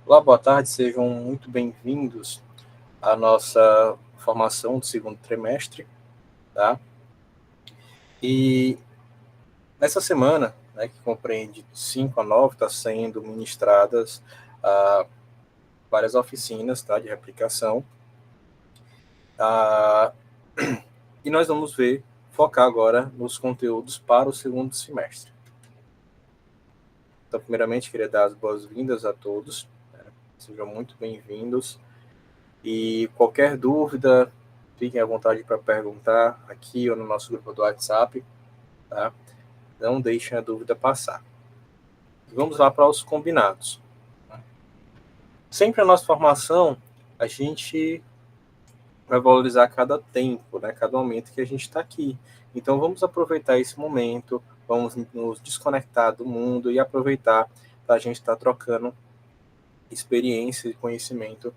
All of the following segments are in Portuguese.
Olá, boa tarde, sejam muito bem-vindos à nossa formação do segundo trimestre, tá? E nessa semana, né, que compreende 5 a 9, está sendo ministradas várias oficinas, tá, de replicação. E nós vamos focar agora nos conteúdos para o segundo semestre. Então, primeiramente, queria dar as boas-vindas a todos, né? Sejam muito bem-vindos. E qualquer dúvida, fiquem à vontade para perguntar aqui ou no nosso grupo do WhatsApp, tá? Não deixem a dúvida passar. E vamos lá para os combinados. Sempre na nossa formação, a gente vai valorizar cada tempo, né? Cada momento que a gente está aqui. Então, vamos aproveitar esse momento, vamos nos desconectar do mundo e aproveitar para a gente estar trocando experiência e conhecimento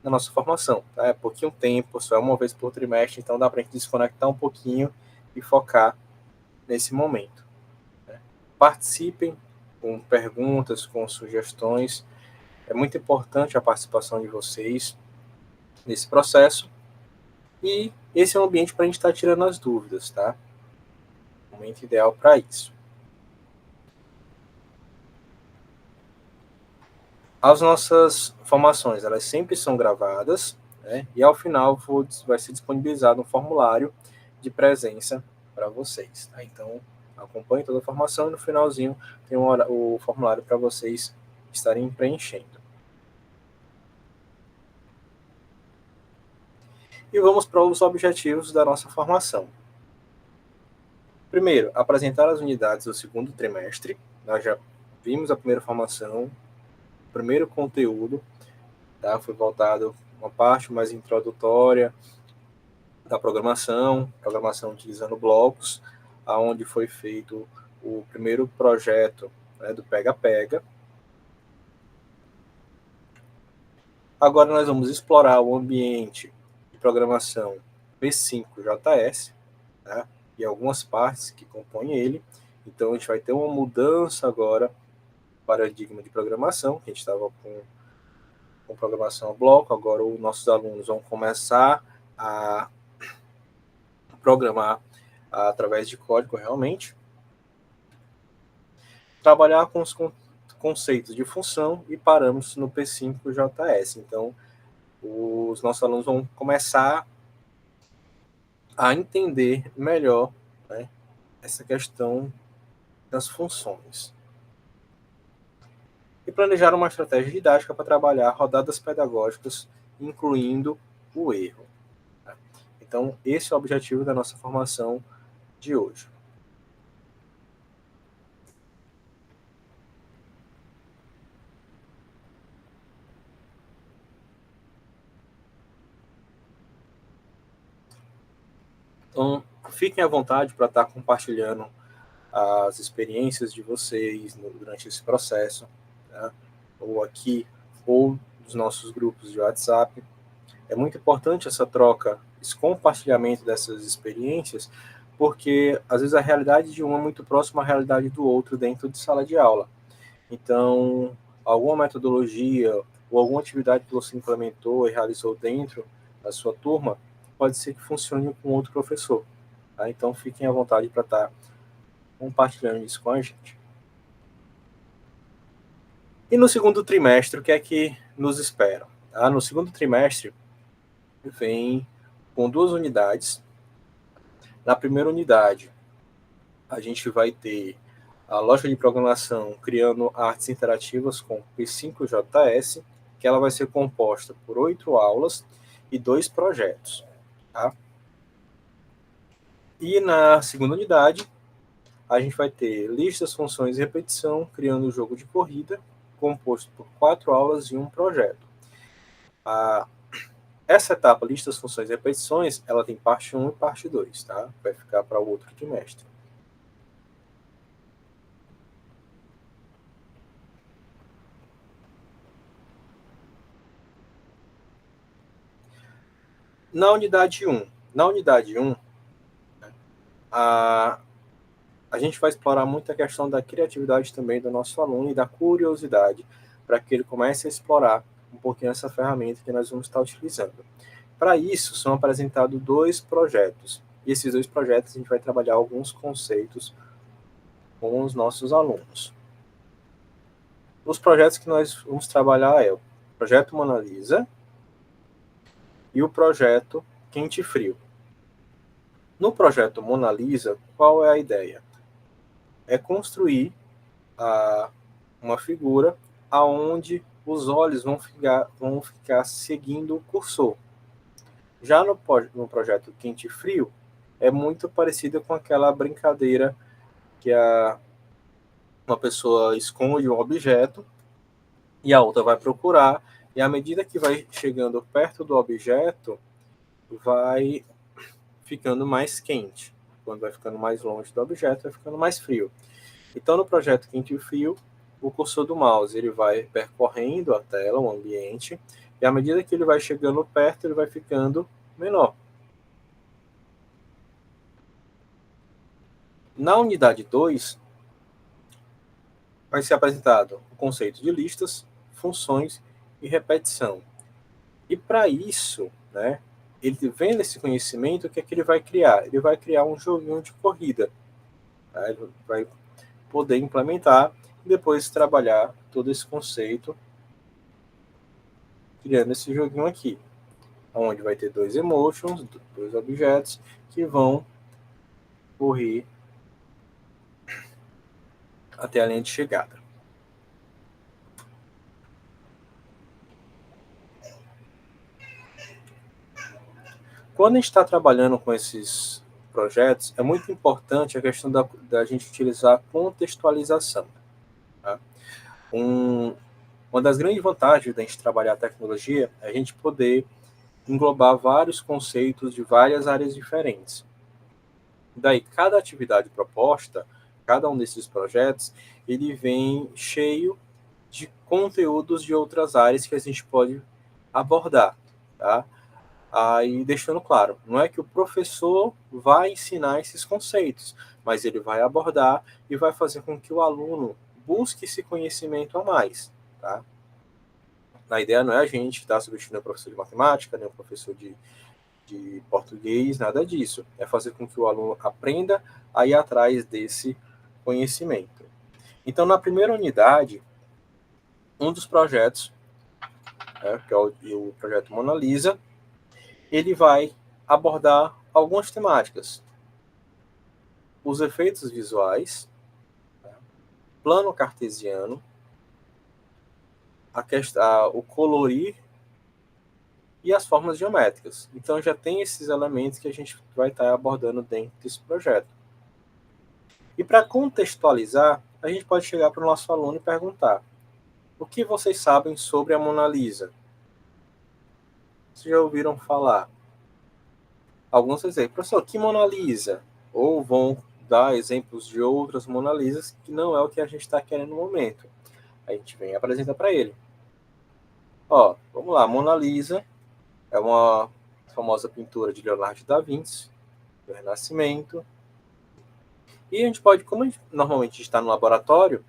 na nossa formação. Tá? É pouquinho tempo, só é uma vez por trimestre, então dá para a gente desconectar um pouquinho e focar nesse momento. Né? Participem com perguntas, com sugestões. É muito importante a participação de vocês nesse processo. E esse é o ambiente para a gente estar tirando as dúvidas, tá? O momento ideal para isso. As nossas formações, elas sempre são gravadas, né? E ao final vai ser disponibilizado um formulário de presença para vocês, tá? Então, acompanhe toda a formação e no finalzinho tem o formulário para vocês estarem preenchendo. E vamos para os objetivos da nossa formação. Primeiro, apresentar as unidades do segundo trimestre. Nós já vimos a primeira formação, o primeiro conteúdo, tá? Foi voltado uma parte mais introdutória da programação utilizando blocos, aonde foi feito o primeiro projeto, né, do Pega-Pega. Agora nós vamos explorar o ambiente de programação P5JS, né, e algumas partes que compõem ele. Então a gente vai ter uma mudança agora para o paradigma de programação, que a gente estava com programação a bloco, agora os nossos alunos vão começar a programar através de código realmente, trabalhar com os conceitos de função e parâmetros no P5JS. Então, os nossos alunos vão começar a entender melhor, né, essa questão das funções. E planejar uma estratégia didática para trabalhar rodadas pedagógicas, incluindo o erro. Então, esse é o objetivo da nossa formação de hoje. Então, fiquem à vontade para estar compartilhando as experiências de vocês durante esse processo, né? Ou aqui, ou nos nossos grupos de WhatsApp. É muito importante essa troca, esse compartilhamento dessas experiências, porque às vezes a realidade de um é muito próxima à realidade do outro dentro de sala de aula. Então, alguma metodologia ou alguma atividade que você implementou e realizou dentro da sua turma, pode ser que funcione com outro professor. Tá? Então, fiquem à vontade para estar compartilhando isso com a gente. E no segundo trimestre, o que é que nos espera? Tá? No segundo trimestre, vem com 2 unidades. Na primeira unidade, a gente vai ter a lógica de programação criando artes interativas com P5JS, que ela vai ser composta por 8 aulas e 2 projetos. Tá? E na segunda unidade, a gente vai ter listas, funções e repetição, criando o jogo de corrida, composto por 4 aulas e um projeto. Essa etapa, listas, funções e repetições, ela tem parte 1 e parte 2, tá? Vai ficar para o outro trimestre. Na unidade 1, a, a gente vai explorar muito a questão da criatividade também do nosso aluno e da curiosidade para que ele comece a explorar um pouquinho essa ferramenta que nós vamos estar utilizando. Para isso, são apresentados 2 projetos. E esses 2 projetos a gente vai trabalhar alguns conceitos com os nossos alunos. Os projetos que nós vamos trabalhar é o projeto Mona Lisa e o projeto Quente e Frio. No projeto Mona Lisa, qual é a ideia? É construir uma figura aonde os olhos vão ficar seguindo o cursor. Já no projeto Quente e Frio, é muito parecido com aquela brincadeira que uma pessoa esconde um objeto e a outra vai procurar, e à medida que vai chegando perto do objeto, vai ficando mais quente. Quando vai ficando mais longe do objeto, vai ficando mais frio. Então, no projeto Quente e Frio, o cursor do mouse ele vai percorrendo a tela, o ambiente, e à medida que ele vai chegando perto, ele vai ficando menor. Na unidade 2, vai ser apresentado o conceito de listas, funções e repetição. E para isso, né, ele vendo esse conhecimento, o que é que ele vai criar? Ele vai criar um joguinho de corrida. Tá? Ele vai poder implementar e depois trabalhar todo esse conceito criando esse joguinho aqui, onde vai ter 2 emotions, 2 objetos que vão correr até a linha de chegada. Quando a gente está trabalhando com esses projetos, é muito importante a questão da gente utilizar contextualização. Tá? Uma das grandes vantagens da gente trabalhar a tecnologia é a gente poder englobar vários conceitos de várias áreas diferentes. Daí, cada atividade proposta, cada um desses projetos, ele vem cheio de conteúdos de outras áreas que a gente pode abordar, tá? Aí, deixando claro, não é que o professor vai ensinar esses conceitos, mas ele vai abordar e vai fazer com que o aluno busque esse conhecimento a mais, tá? A ideia não é a gente estar substituindo o professor de matemática, nem o professor de português, nada disso. É fazer com que o aluno aprenda a ir atrás desse conhecimento. Então, na primeira unidade, um dos projetos, que é o projeto Mona Lisa, ele vai abordar algumas temáticas. Os efeitos visuais, plano cartesiano, o colorir e as formas geométricas. Então, já tem esses elementos que a gente vai estar abordando dentro desse projeto. E para contextualizar, a gente pode chegar para o nosso aluno e perguntar: o que vocês sabem sobre a Mona Lisa? Vocês já ouviram falar? Alguns vão dizer: professor, que Mona Lisa? Ou vão dar exemplos de outras Mona Lisas, que não é o que a gente está querendo no momento. A gente vem e apresenta para ele. Ó, vamos lá, Mona Lisa é uma famosa pintura de Leonardo da Vinci, do Renascimento. E a gente pode, como a gente normalmente está no laboratório,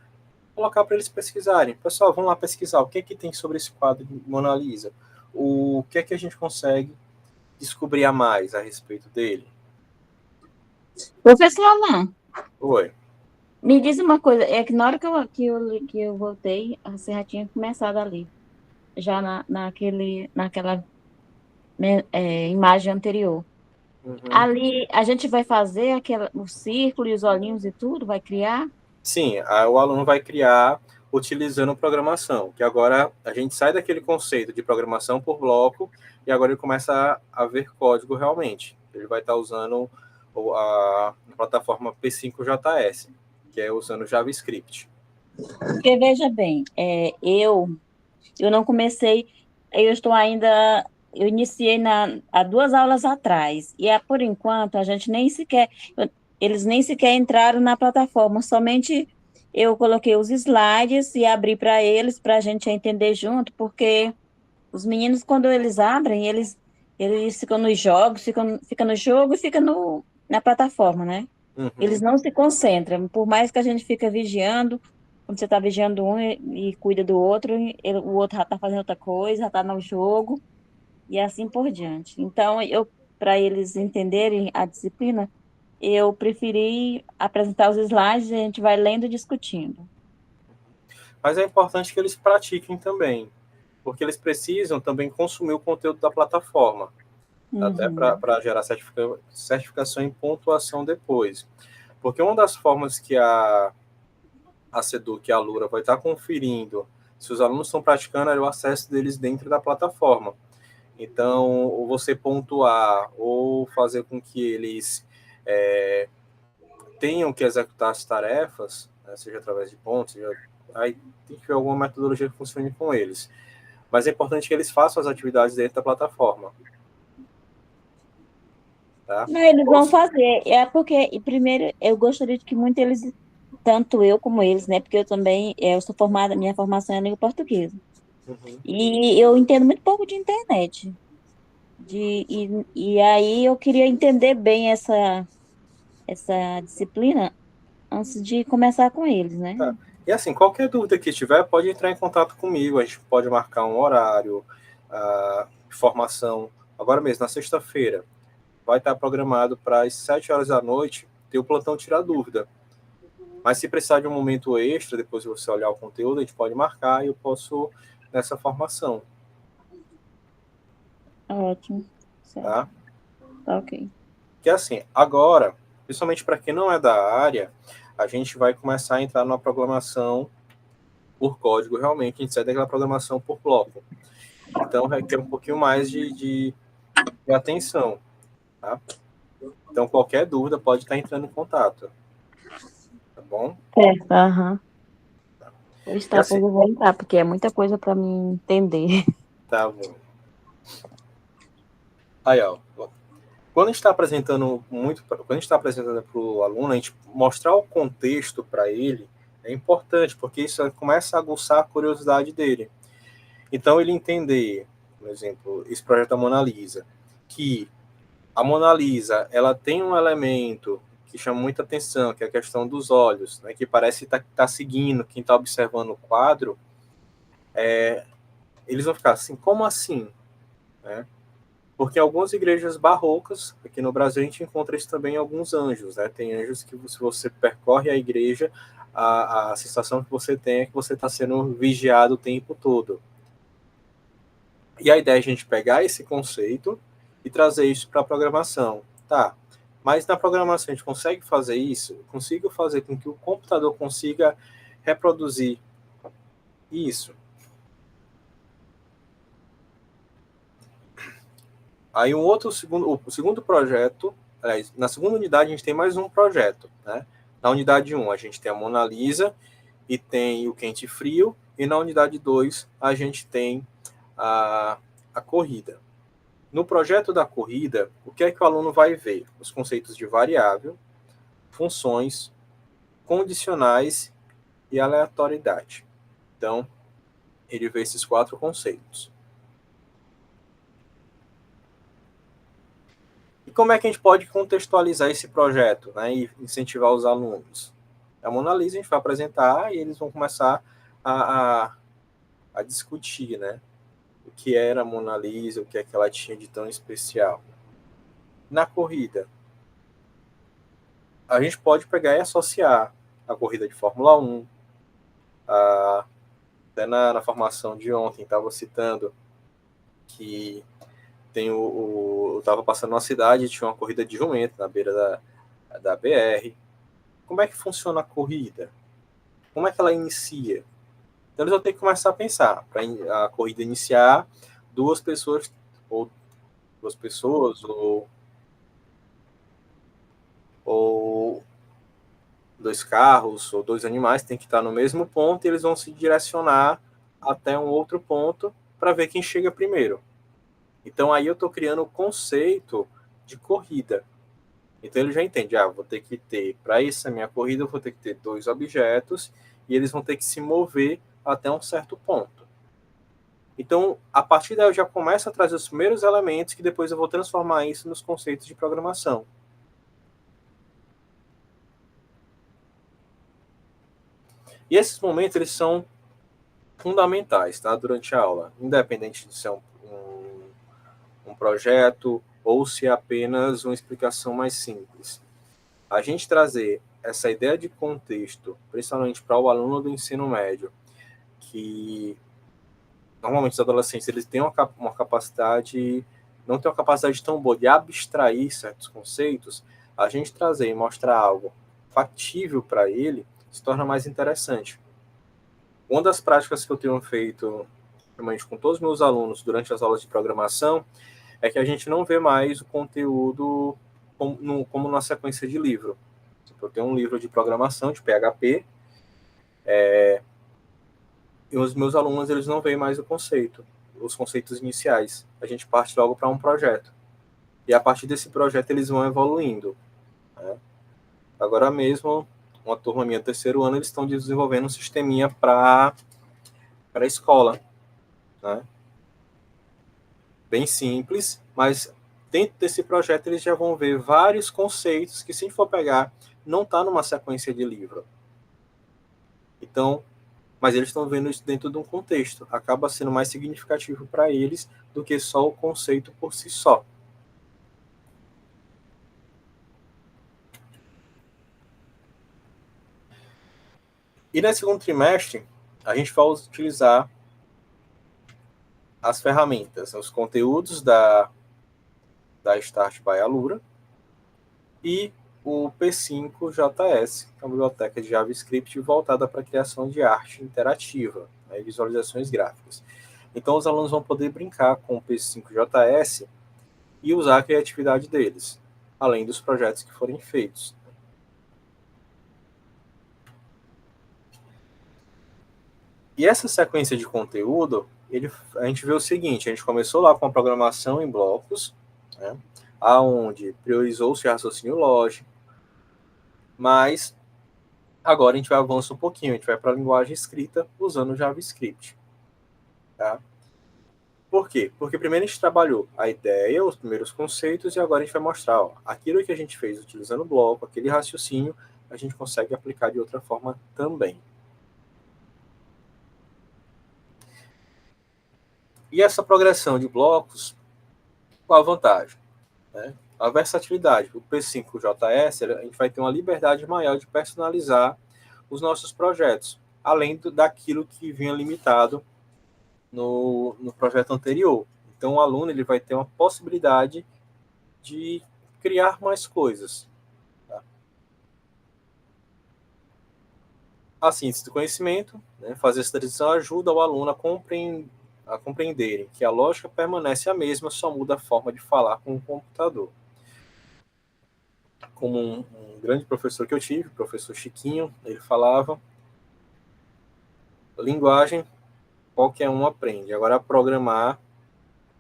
colocar para eles pesquisarem. Pessoal, vamos lá pesquisar o que é que tem sobre esse quadro de Mona Lisa. O que é que a gente consegue descobrir a mais a respeito dele. Professor Alan, Oi. me diz uma coisa, é que na hora que eu voltei, você já tinha começado ali, já naquela imagem anterior. Uhum. Ali, a gente vai fazer o círculo e os olhinhos e tudo, vai criar? Sim, o aluno vai criar utilizando programação, que agora a gente sai daquele conceito de programação por bloco e agora ele começa a ver código realmente. Ele vai estar usando a plataforma P5JS, que é usando JavaScript. Porque, veja bem, eu não comecei, eu estou ainda, eu iniciei há 2 aulas atrás, e por enquanto a gente nem sequer, eles nem sequer entraram na plataforma, somente eu coloquei os slides e abri para eles, para a gente entender junto, porque os meninos, quando eles abrem, eles ficam nos jogos, fica no jogo e fica na plataforma, né? Uhum. Eles não se concentram, por mais que a gente fica vigiando, quando você está vigiando um e cuida do outro, o outro já está fazendo outra coisa, já está no jogo, e assim por diante. Então, para eles entenderem a disciplina, eu preferi apresentar os slides e a gente vai lendo e discutindo. Mas é importante que eles pratiquem também, porque eles precisam também consumir o conteúdo da plataforma, até Uhum. para gerar certificação e pontuação depois. Porque uma das formas que a Seduc e a Lura vai estar conferindo se os alunos estão praticando é o acesso deles dentro da plataforma. Então, você pontuar ou fazer com que eles tenham que executar as tarefas, né, seja através de pontos, aí tem que ver alguma metodologia que funcione com eles. Mas é importante que eles façam as atividades dentro da plataforma. Tá? Não, eles vão fazer. É porque, e primeiro, eu gostaria de que muito eles, tanto eu como eles, né? Porque eu também, eu sou formada, minha formação é em língua portuguesa. Uhum. E eu entendo muito pouco de internet. E aí eu queria entender bem essa disciplina antes de começar com eles, né? Tá. E assim, qualquer dúvida que tiver, pode entrar em contato comigo, a gente pode marcar um horário, de formação. Agora mesmo, na sexta-feira, vai estar programado para as 7 horas da noite ter o plantão tirar dúvida. Mas se precisar de um momento extra, depois de você olhar o conteúdo, a gente pode marcar e eu posso nessa formação, Ótimo. Certo. tá? Tá ok. Que assim, agora, principalmente para quem não é da área, a gente vai começar a entrar numa programação por código, realmente, a gente sai daquela programação por bloco. Então, requer um pouquinho mais de atenção, tá? Então, qualquer dúvida pode estar entrando em contato, tá bom? Certo. Aham. Pois E tá, assim, pois eu vou entrar, porque é muita coisa para mim entender. tá bom. Aí, ó, quando a gente está apresentando quando a gente está apresentando para o aluno, a gente mostrar o contexto para ele é importante, porque isso começa a aguçar a curiosidade dele. Então, ele entender, por exemplo, esse projeto da Mona Lisa, que a Mona Lisa, ela tem um elemento que chama muita atenção, que é a questão dos olhos, né, que parece estar tá seguindo quem está observando o quadro, eles vão ficar assim, como assim? Né? Porque em algumas igrejas barrocas, aqui no Brasil, a gente encontra isso também em alguns anjos, né? Tem anjos que, se você percorre a igreja, a sensação que você tem é que você está sendo vigiado o tempo todo. E a ideia é a gente pegar esse conceito e trazer isso para a programação. Tá, mas na programação a gente consegue fazer isso? Consigo fazer com que o computador consiga reproduzir isso? Aí o segundo projeto, aliás, na segunda unidade a gente tem mais um projeto, né? Na unidade 1 a gente tem a Mona Lisa e tem o quente e frio, e na unidade 2 a gente tem a corrida. No projeto da corrida, o que é que o aluno vai ver? Os conceitos de variável, funções, condicionais e aleatoriedade. Então, ele vê esses 4 conceitos. E como é que a gente pode contextualizar esse projeto, né, e incentivar os alunos? A Mona Lisa a gente vai apresentar e eles vão começar a discutir, né, o que era a Mona Lisa, o que é que ela tinha de tão especial. Na corrida, a gente pode pegar e associar a corrida de Fórmula 1, até na formação de ontem, estava citando que eu estava passando numa cidade e tinha uma corrida de jumento na beira da BR. Como é que funciona a corrida? Como é que ela inicia? Então eles vão ter que começar a pensar. Para a corrida iniciar, duas pessoas, ou ou dois carros, ou dois animais, tem que estar no mesmo ponto e eles vão se direcionar até um outro ponto para ver quem chega primeiro. Então aí eu estou criando o conceito de corrida. Então ele já entende, vou ter que ter, para essa minha corrida, eu vou ter que ter dois objetos e eles vão ter que se mover até um certo ponto. Então, a partir daí eu já começo a trazer os primeiros elementos que depois eu vou transformar isso nos conceitos de programação. E esses momentos, eles são fundamentais, tá? Durante a aula, independente de ser um projeto ou se é apenas uma explicação mais simples. A gente trazer essa ideia de contexto, principalmente para o aluno do ensino médio, que normalmente os adolescentes eles têm uma capacidade, não têm uma capacidade tão boa de abstrair certos conceitos, a gente trazer e mostrar algo factível para ele se torna mais interessante. Uma das práticas que eu tenho feito, realmente, com todos os meus alunos durante as aulas de programação, é que a gente não vê mais o conteúdo como na sequência de livro. Eu tenho um livro de programação, de PHP, e os meus alunos eles não veem mais o conceito, os conceitos iniciais. A gente parte logo para um projeto. E a partir desse projeto eles vão evoluindo. Né? Agora mesmo, uma turma minha, terceiro ano, eles estão desenvolvendo um sisteminha para a escola. Né? Bem simples, mas dentro desse projeto eles já vão ver vários conceitos que, se a gente for pegar, não está numa sequência de livro. Então, mas eles estão vendo isso dentro de um contexto. Acaba sendo mais significativo para eles do que só o conceito por si só. E nesse segundo trimestre, a gente vai utilizar as ferramentas, os conteúdos da Start by Alura e o P5JS, que é uma biblioteca de JavaScript voltada para a criação de arte interativa, né, e visualizações gráficas. Então, os alunos vão poder brincar com o P5JS e usar a criatividade deles, além dos projetos que forem feitos. E essa sequência de conteúdo, a gente vê o seguinte, a gente começou lá com a programação em blocos, né, aonde priorizou-se o raciocínio lógico, mas agora a gente vai avançar um pouquinho, a gente vai para a linguagem escrita usando o JavaScript. Tá? Por quê? Porque primeiro a gente trabalhou a ideia, os primeiros conceitos, e agora a gente vai mostrar, ó, aquilo que a gente fez utilizando o bloco, aquele raciocínio, a gente consegue aplicar de outra forma também. E essa progressão de blocos, qual a vantagem? Né? A versatilidade. O P5JS, a gente vai ter uma liberdade maior de personalizar os nossos projetos, além daquilo que vinha limitado no projeto anterior. Então, o aluno ele vai ter uma possibilidade de criar mais coisas. Tá? A síntese do conhecimento, né, fazer essa transição ajuda o aluno a compreenderem que a lógica permanece a mesma, só muda a forma de falar com o computador. Como um grande professor que eu tive, o professor Chiquinho, ele falava, linguagem qualquer um aprende, agora programar,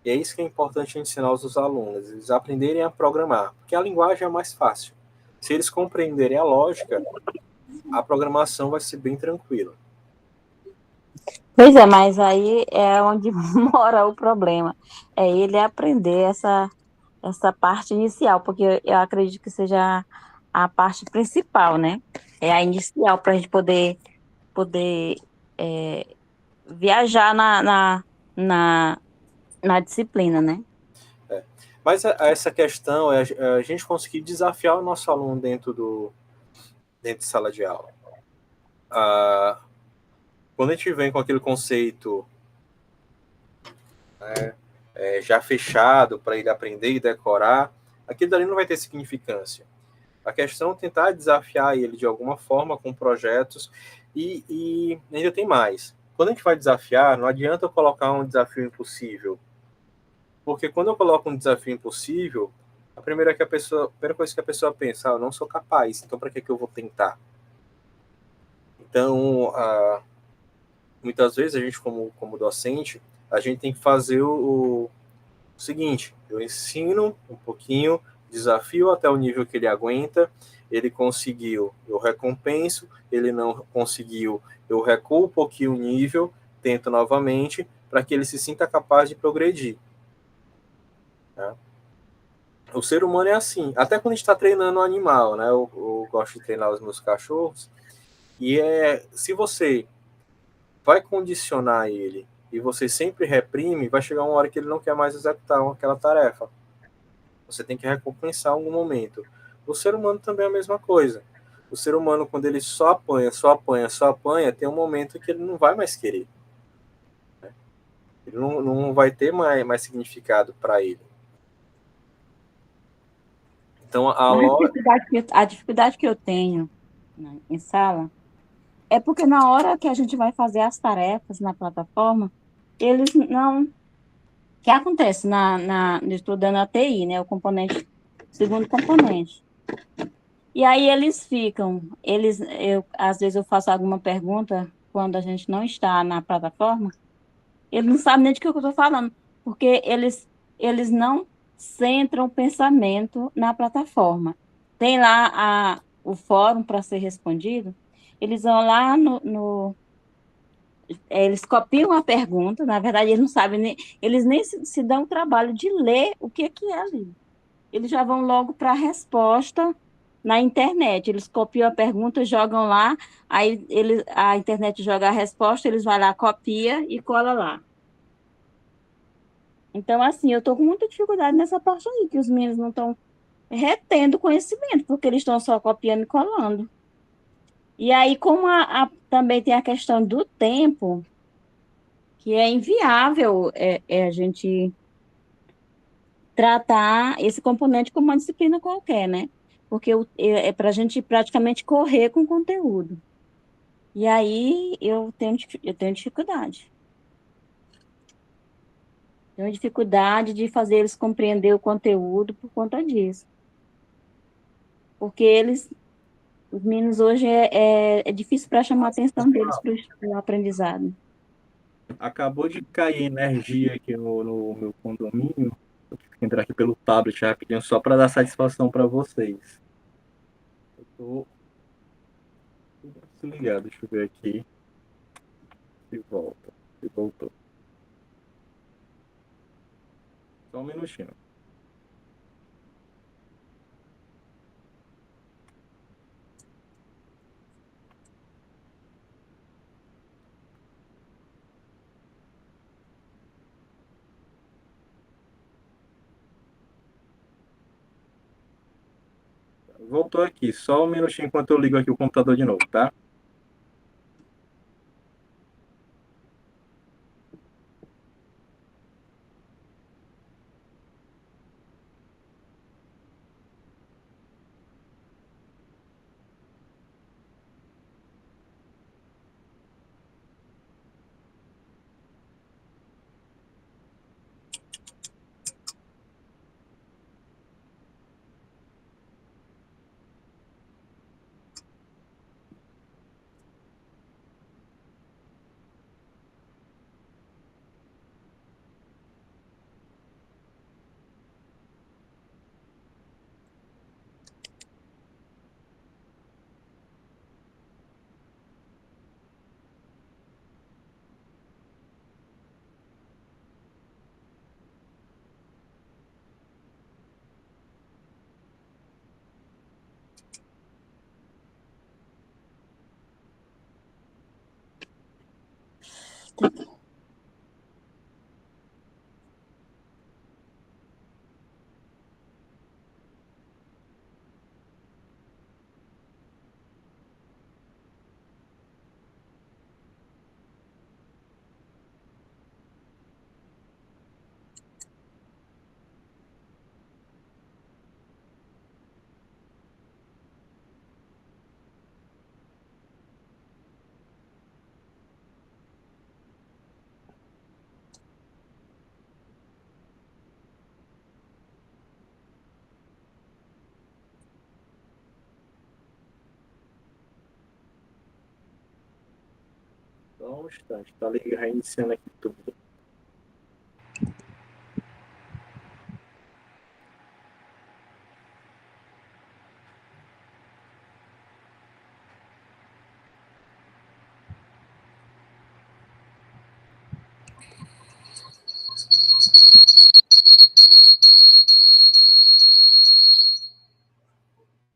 e é isso que é importante ensinar aos alunos, eles aprenderem a programar, porque a linguagem é mais fácil. Se eles compreenderem a lógica, a programação vai ser bem tranquila. Pois é, mas aí é onde mora o problema. É ele aprender essa parte inicial, porque eu acredito que seja a parte principal, né? É a inicial para a gente poder é, viajar na, na disciplina, né? É. Mas essa questão é a gente conseguir desafiar o nosso aluno dentro de sala de aula. Quando a gente vem com aquele conceito, né, já fechado para ele aprender e decorar, aquilo dali não vai ter significância. A questão é tentar desafiar ele de alguma forma com projetos e ainda tem mais. Quando a gente vai desafiar, não adianta eu colocar um desafio impossível. Porque quando eu coloco um desafio impossível, a primeira coisa que a pessoa pensa, eu não sou capaz, então para que eu vou tentar? Então, muitas vezes a gente, como docente, a gente tem que fazer o seguinte, eu ensino um pouquinho, desafio até o nível que ele aguenta, ele conseguiu, eu recompenso, ele não conseguiu, eu recuo um pouquinho o nível, tento novamente, para que ele se sinta capaz de progredir. Tá? O ser humano é assim, até quando a gente está treinando um animal, né? Eu gosto de treinar os meus cachorros, E se você vai condicionar ele e você sempre reprime, vai chegar uma hora que ele não quer mais executar aquela tarefa. Você tem que recompensar em algum momento. O ser humano também é a mesma coisa. O ser humano, quando ele só apanha, só apanha, só apanha, tem um momento que ele não vai mais querer. Ele não vai ter mais significado para ele. Então, A dificuldade que eu tenho, né, em sala é porque na hora que a gente vai fazer as tarefas na plataforma, eles não. O que acontece estudando a TI, né? O componente, segundo componente. E aí às vezes eu faço alguma pergunta quando a gente não está na plataforma, eles não sabem nem de que eu estou falando, porque eles não centram o pensamento na plataforma. Tem lá o fórum para ser respondido, eles vão lá eles copiam a pergunta, na verdade eles não sabem nem, eles nem se dão o trabalho de ler o que é ali. Eles já vão logo para a resposta na internet. Eles copiam a pergunta, jogam lá, aí a internet joga a resposta, eles vão lá, copia e cola lá. Então, assim, eu estou com muita dificuldade nessa parte aí, que os meninos não estão retendo conhecimento, porque eles estão só copiando e colando. E aí, como também tem a questão do tempo, que é inviável a gente tratar esse componente como uma disciplina qualquer, né? Porque é para a gente praticamente correr com o conteúdo. E aí eu tenho dificuldade. Tenho dificuldade de fazer eles compreender o conteúdo por conta disso. Porque os meninos hoje é difícil para chamar a atenção deles para o aprendizado. acabou de cair energia aqui no meu condomínio. Eu tive que entrar aqui pelo tablet rapidinho só para dar satisfação para vocês. Eu tô desligado, deixa eu ver aqui se volta. Se voltou. Só um minutinho. Voltou aqui, só um minutinho enquanto eu ligo aqui o computador de novo, tá? Só um instante, tá reiniciando aqui tudo.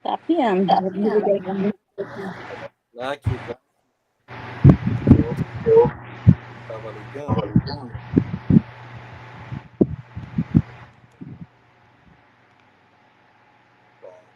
Tá piando. Vou desligar aqui. Aqui, eu estava ligando. Pronto.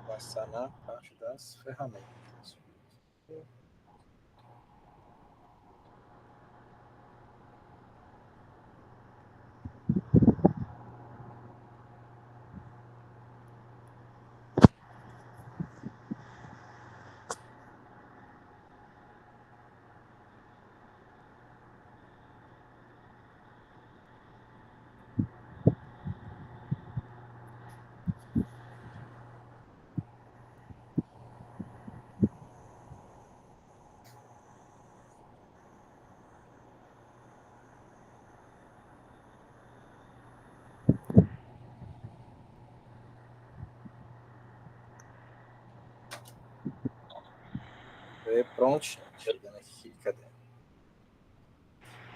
Passar na parte das ferramentas. Pronto, chegando aqui, cadê?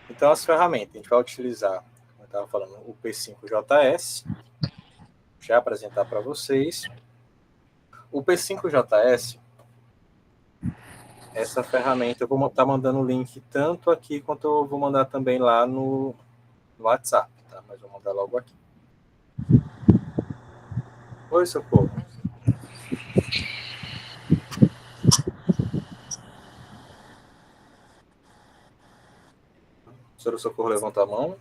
Então, as ferramentas, a gente vai utilizar, como eu estava falando, o P5JS, já apresentar para vocês. O P5JS, essa ferramenta, eu vou estar mandando o link tanto aqui quanto eu vou mandar também lá no WhatsApp, tá? Mas vou mandar logo aqui. Oi, Socorro. O senhor Socorro levanta a mão.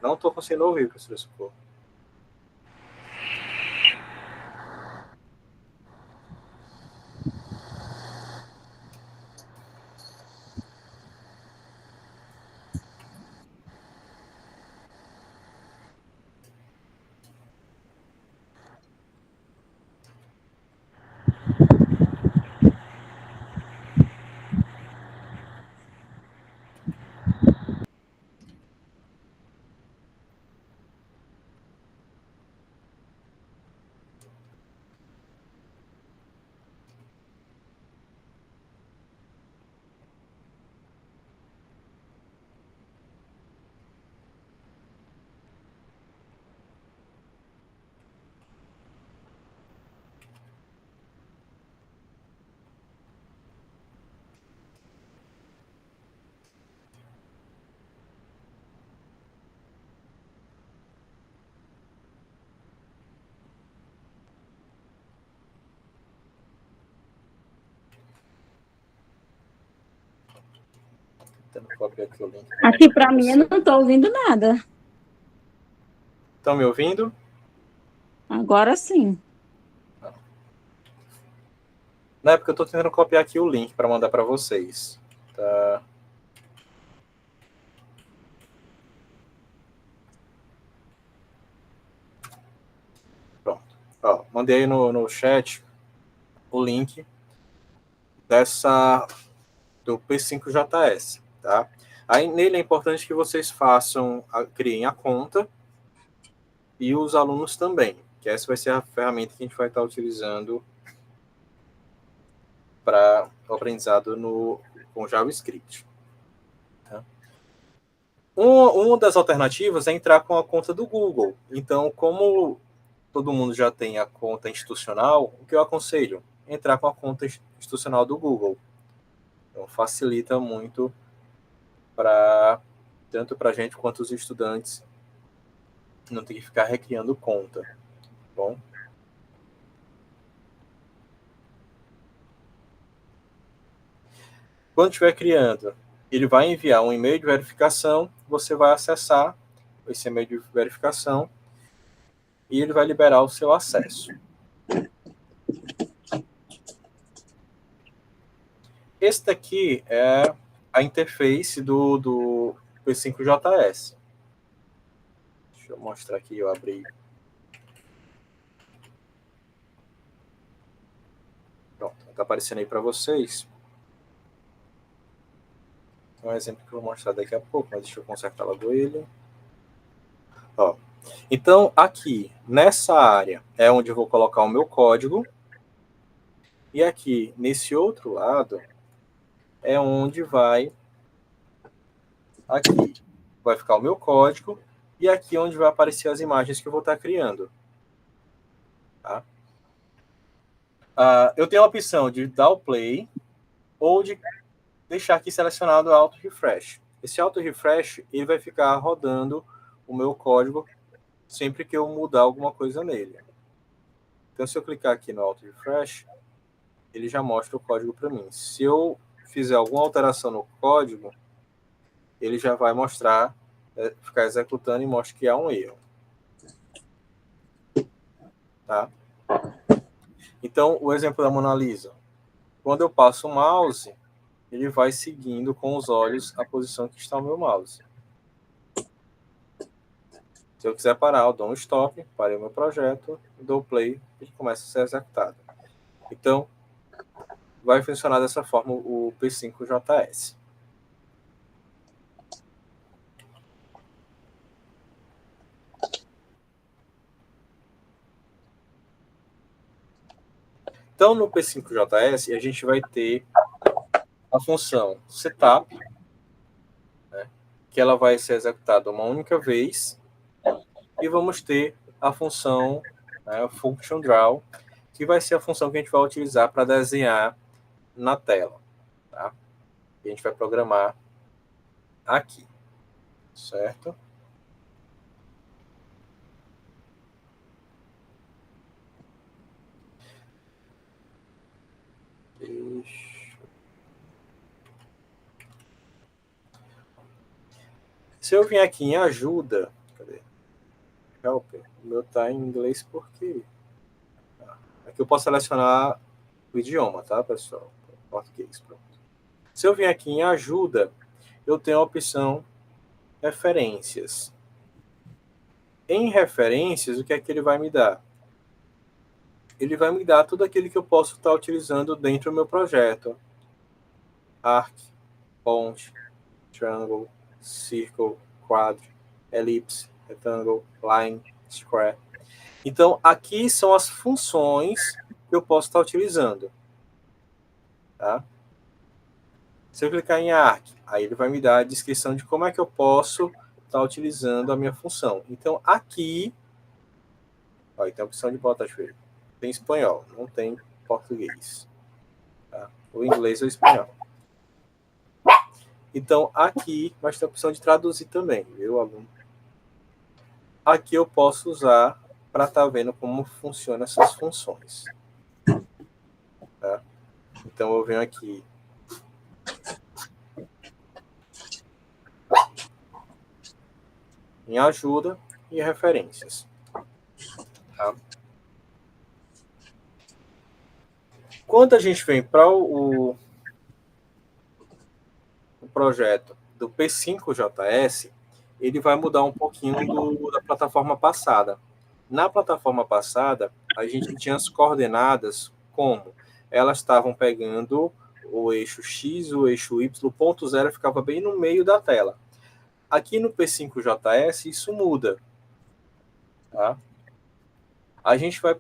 Não estou conseguindo ouvir, professor Socorro. Tentando copiar aqui o link. Aqui para mim, eu não estou ouvindo nada. Estão me ouvindo? Agora sim. Na época eu estou tentando copiar aqui o link para mandar para vocês. Tá? Pronto. Ó, mandei aí no chat o link do P5JS, tá? Aí nele é importante que vocês criem a conta e os alunos também, que essa vai ser a ferramenta que a gente vai estar utilizando para o aprendizado com JavaScript. Tá? Uma das alternativas é entrar com a conta do Google. Então, como todo mundo já tem a conta institucional, o que eu aconselho? Entrar com a conta institucional do Google. Então, facilita muito tanto para a gente quanto os estudantes não ter que ficar recriando conta. Tá bom? Quando estiver criando, ele vai enviar um e-mail de verificação, você vai acessar esse e-mail de verificação e ele vai liberar o seu acesso. Esse daqui é a interface do P5JS. Deixa eu mostrar aqui, eu abri. Pronto, está aparecendo aí para vocês. É um exemplo que eu vou mostrar daqui a pouco, mas deixa eu consertar logo ele. Ó. Então, aqui, nessa área, é onde eu vou colocar o meu código. E aqui, nesse outro lado, é onde vai... Aqui vai ficar o meu código. E aqui é onde vai aparecer as imagens que eu vou estar criando. Tá? Eu tenho a opção de dar o play ou de deixar aqui selecionado Auto Refresh. Esse Auto Refresh ele vai ficar rodando o meu código sempre que eu mudar alguma coisa nele. Então, se eu clicar aqui no Auto Refresh, ele já mostra o código para mim. Se eu fizer alguma alteração no código, ele já vai mostrar, ficar executando e mostra que há um erro. Tá? Então, o exemplo da Mona Lisa. Quando eu passo o mouse, ele vai seguindo com os olhos a posição que está o meu mouse. Se eu quiser parar, eu dou um stop, parei o meu projeto, dou play e ele começa a ser executado. Então, vai funcionar dessa forma o P5JS. Então, no P5JS, a gente vai ter a função setup, né, que ela vai ser executada uma única vez, e vamos ter a função function draw, que vai ser a função que a gente vai utilizar para desenhar na tela. Tá? E a gente vai programar aqui, certo? Se eu vim aqui em ajuda, cadê? Helper, o meu está em inglês porque aqui eu posso selecionar o idioma, tá, pessoal? Português, pronto. Se eu vim aqui em ajuda, eu tenho a opção referências. Em referências, o que é que ele vai me dar? Ele vai me dar tudo aquilo que eu posso estar utilizando dentro do meu projeto. Arc, ponte, triangle, circle, quad, ellipse, rectangle, line, square. Então, aqui são as funções que eu posso estar utilizando. Tá? Se eu clicar em Arc, aí ele vai me dar a descrição de como é que eu posso estar utilizando a minha função. Então, aqui, ó, tem a opção de botar, deixa eu ver, tem espanhol, não tem português. Tá? O inglês ou o espanhol. Então, aqui vai ter a opção de traduzir também, viu, aluno? Aqui eu posso usar para estar vendo como funcionam essas funções. Tá? Então, eu venho aqui em ajuda e referências. Tá? Quando a gente vem para o projeto do P5JS, ele vai mudar um pouquinho da plataforma passada. Na plataforma passada, a gente tinha as coordenadas como elas estavam pegando o eixo X, o eixo Y, o ponto zero ficava bem no meio da tela. Aqui no P5JS, isso muda. Tá? A gente vai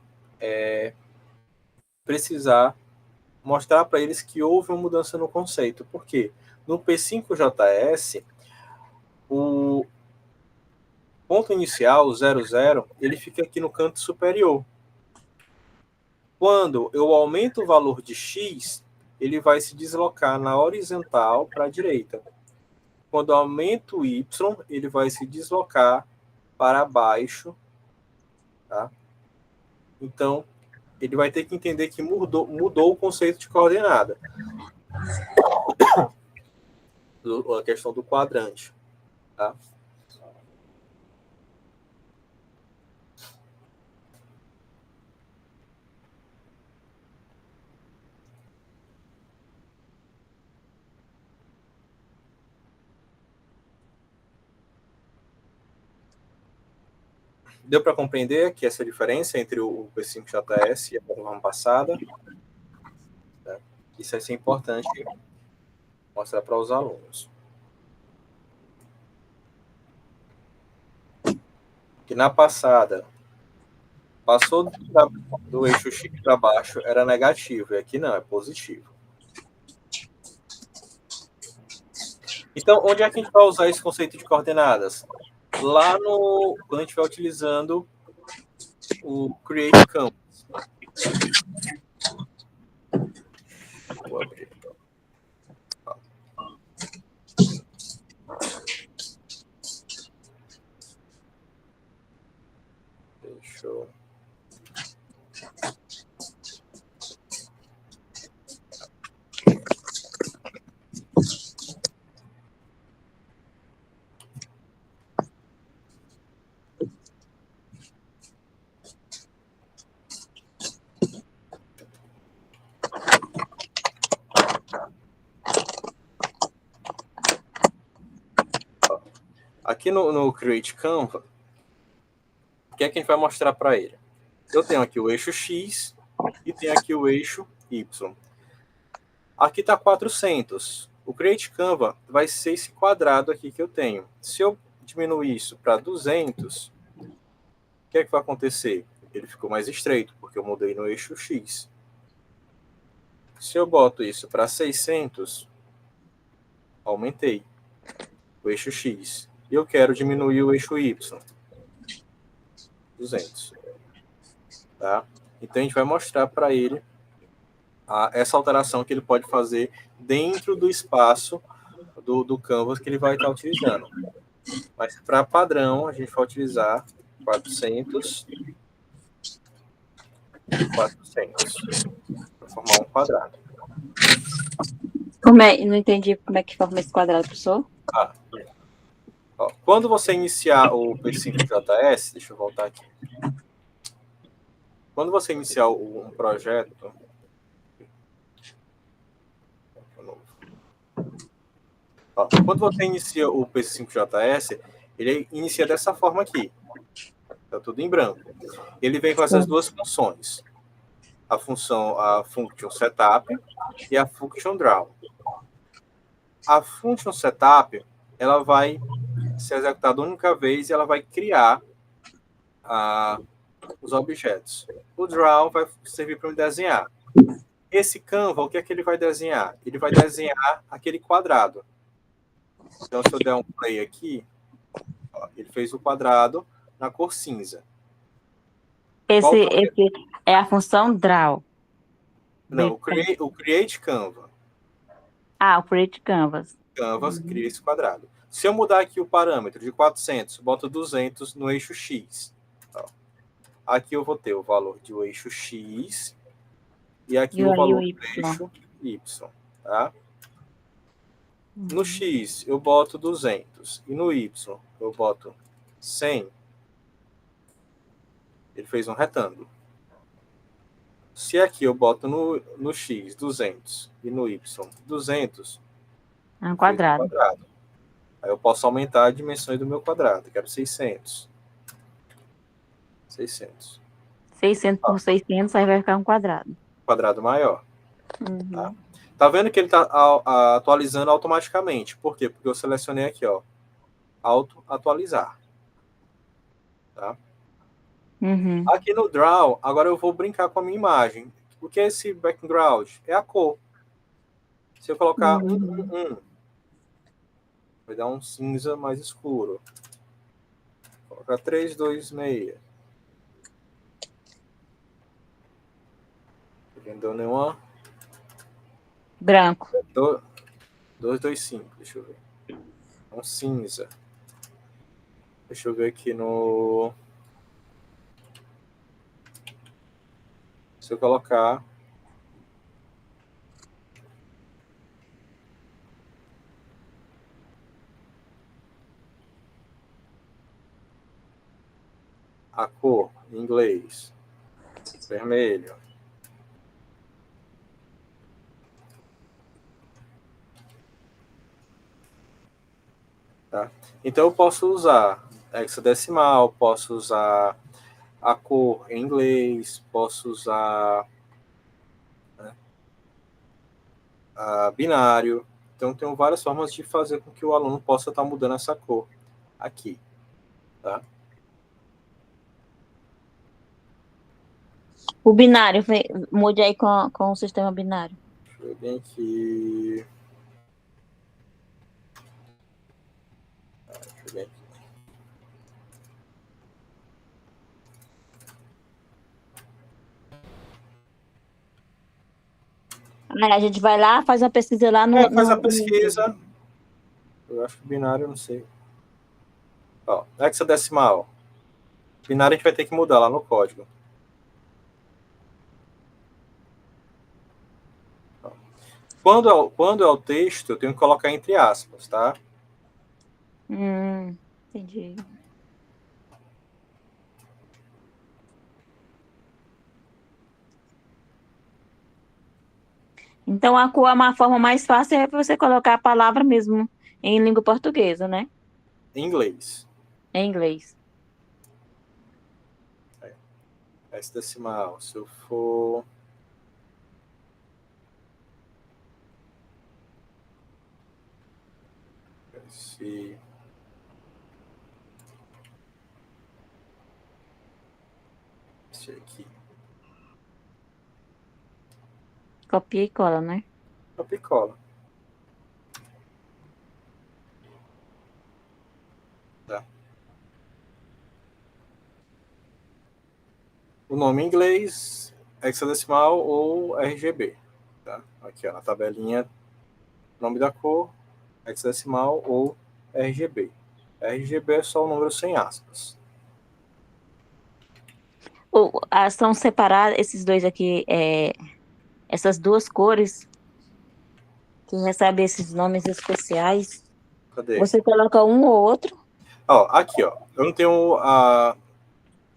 precisar mostrar para eles que houve uma mudança no conceito. Por quê? No P5JS, O ponto inicial, 0, 0, ele fica aqui no canto superior. Quando eu aumento o valor de x, ele vai se deslocar na horizontal para a direita. Quando eu aumento o y, ele vai se deslocar para baixo. Tá? Então, ele vai ter que entender que mudou o conceito de coordenada. A questão do quadrante. Tá? Deu para compreender aqui essa diferença entre o P5JS e a forma passada? Né? Isso é importante mostrar para os alunos. Que na passada, passou do eixo X para baixo, era negativo, e aqui não, é positivo. Então, onde é que a gente vai usar esse conceito de coordenadas? Lá quando a gente estiver utilizando o Create Canvas. Vou abrir. Deixa eu... Aqui no Create Canvas, o que é que a gente vai mostrar para ele? Eu tenho aqui o eixo X e tenho aqui o eixo Y. Aqui está 400. O Create Canvas vai ser esse quadrado aqui que eu tenho. Se eu diminuir isso para 200, o que é que vai acontecer? Ele ficou mais estreito, porque eu mudei no eixo X. Se eu boto isso para 600, aumentei o eixo X. E eu quero diminuir o eixo Y. 200. Tá? Então, a gente vai mostrar para ele essa alteração que ele pode fazer dentro do espaço do Canvas que ele vai estar utilizando. Mas, para padrão, a gente vai utilizar 400 e 400 para formar um quadrado. Não entendi como é que forma esse quadrado, professor. Quando você iniciar o P5JS, deixa eu voltar aqui. Quando você iniciar um projeto, quando você inicia o P5JS, ele inicia dessa forma aqui. Está tudo em branco. Ele vem com essas duas funções. A function setup e a function draw. A function setup, ela vai ser executada uma única vez e ela vai criar os objetos. O draw vai servir para me desenhar. Esse Canva, o que é que ele vai desenhar? Ele vai desenhar aquele quadrado. Então, se eu der um play aqui, ele fez o quadrado na cor cinza. Esse é a função draw. Não, o Create Canvas. O Create Canvas. Canvas cria esse quadrado. Se eu mudar aqui o parâmetro de 400, boto 200 no eixo X. Aqui eu vou ter o valor do eixo X e aqui o valor do eixo Y. Tá? No X eu boto 200 e no Y eu boto 100. Ele fez um retângulo. Se aqui eu boto no X 200 e no Y 200, é um quadrado. Aí eu posso aumentar as dimensões do meu quadrado. Eu quero 600. 600. 600 por 600, aí vai ficar um quadrado. Quadrado maior. Tá vendo que ele está atualizando automaticamente. Por quê? Porque eu selecionei aqui, ó, auto-atualizar. Tá? Aqui no Draw, agora eu vou brincar com a minha imagem. O que é esse background? É a cor. Se eu colocar 1, vai dar um cinza mais escuro. Vou colocar 3, 2, 6. Não deu nenhuma. Branco. 2, 2, 5. Deixa eu ver. Um cinza. Deixa eu ver aqui no... Se eu colocar... a cor em inglês, vermelho. Tá? Então eu posso usar hexadecimal, posso usar a cor em inglês, posso usar, né, a binário. Então tem várias formas de fazer com que o aluno possa estar mudando essa cor aqui. Tá? O binário, mude aí com o sistema binário. Deixa eu ver bem aqui. Deixa eu ver aqui. Aí a gente vai lá, faz uma pesquisa lá no... Faz a pesquisa. Eu acho que binário, eu não sei. Ó, hexadecimal. Binário a gente vai ter que mudar lá no código. Quando é o texto, eu tenho que colocar entre aspas, tá? Entendi. Então, a cor é uma forma mais fácil é você colocar a palavra mesmo em língua portuguesa, né? Em inglês. Em inglês. Hexadecimal. Se eu for... Esse aqui. Copia e cola, né? Copia e cola. Tá. O nome em inglês, hexadecimal ou RGB. Tá? Aqui, ó, na tabelinha, nome da cor, hexadecimal ou RGB. RGB é só o número sem aspas. São separados esses dois aqui, essas duas cores que recebem esses nomes especiais. Cadê? Você coloca um ou outro. Ó, aqui, ó. Eu não tenho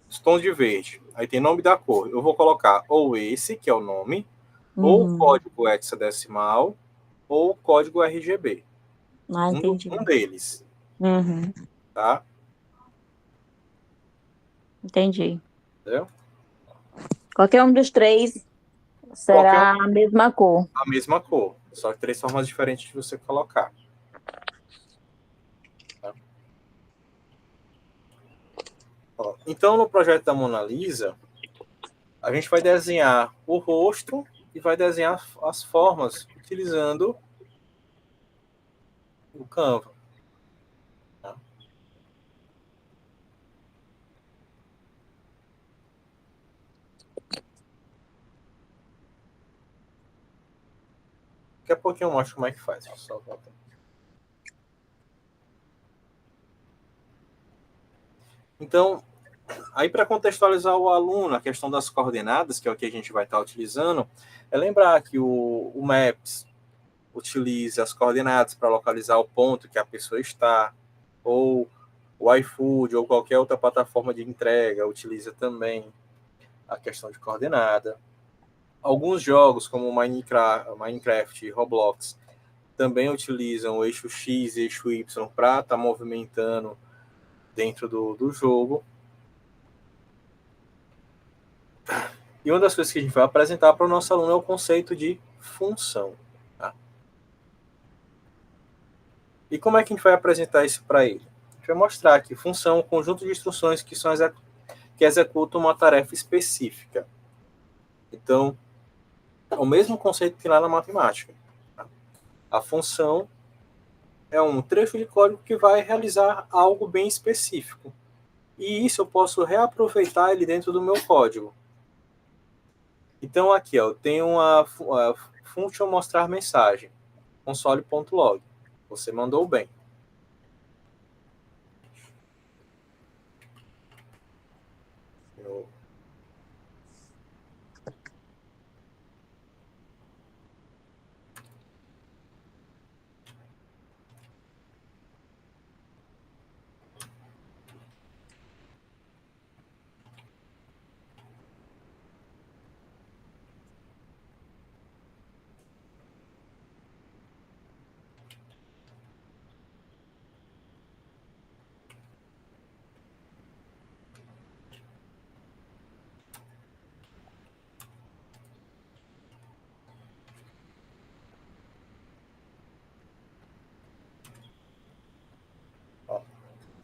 os tons de verde. Aí tem nome da cor. Eu vou colocar ou esse, que é o nome, ou o código hexadecimal, ou o código RGB. Entendi. Um deles. Uhum. Tá? Entendi. Entendeu? Qualquer um dos três será a mesma cor. A mesma cor. Só que 3 formas diferentes de você colocar. Tá? Ó, então, no projeto da Mona Lisa, a gente vai desenhar o rosto e vai desenhar as formas utilizando o Canva. Tá? Daqui a pouquinho eu mostro como é que faz. Só volta. Então, aí para contextualizar o aluno, a questão das coordenadas, que é o que a gente vai estar utilizando, é lembrar que o Maps utiliza as coordenadas para localizar o ponto que a pessoa está, ou o iFood ou qualquer outra plataforma de entrega utiliza também a questão de coordenada. Alguns jogos, como Minecraft e Roblox, também utilizam o eixo X e eixo Y para estar movimentando dentro do jogo. E uma das coisas que a gente vai apresentar para o nosso aluno é o conceito de função. Tá? E como é que a gente vai apresentar isso para ele? A gente vai mostrar que função é um conjunto de instruções que executam uma tarefa específica. Então, é o mesmo conceito que lá na matemática. Tá? A função é um trecho de código que vai realizar algo bem específico. E isso eu posso reaproveitar ele dentro do meu código. Então aqui, ó, eu tenho a function mostrar mensagem, console.log. Você mandou bem.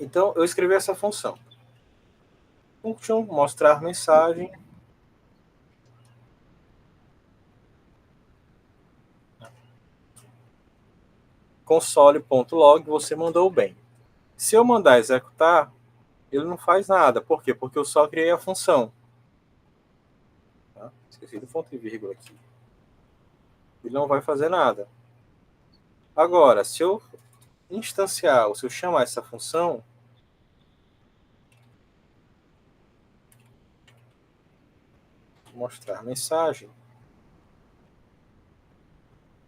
Então, eu escrevi essa função. Function mostrar mensagem. Console.log, você mandou bem. Se eu mandar executar, ele não faz nada. Por quê? Porque eu só criei a função. Tá? Esqueci do ponto e vírgula aqui. Ele não vai fazer nada. Agora, se eu instanciar, ou se eu chamar essa função, mostrar mensagem,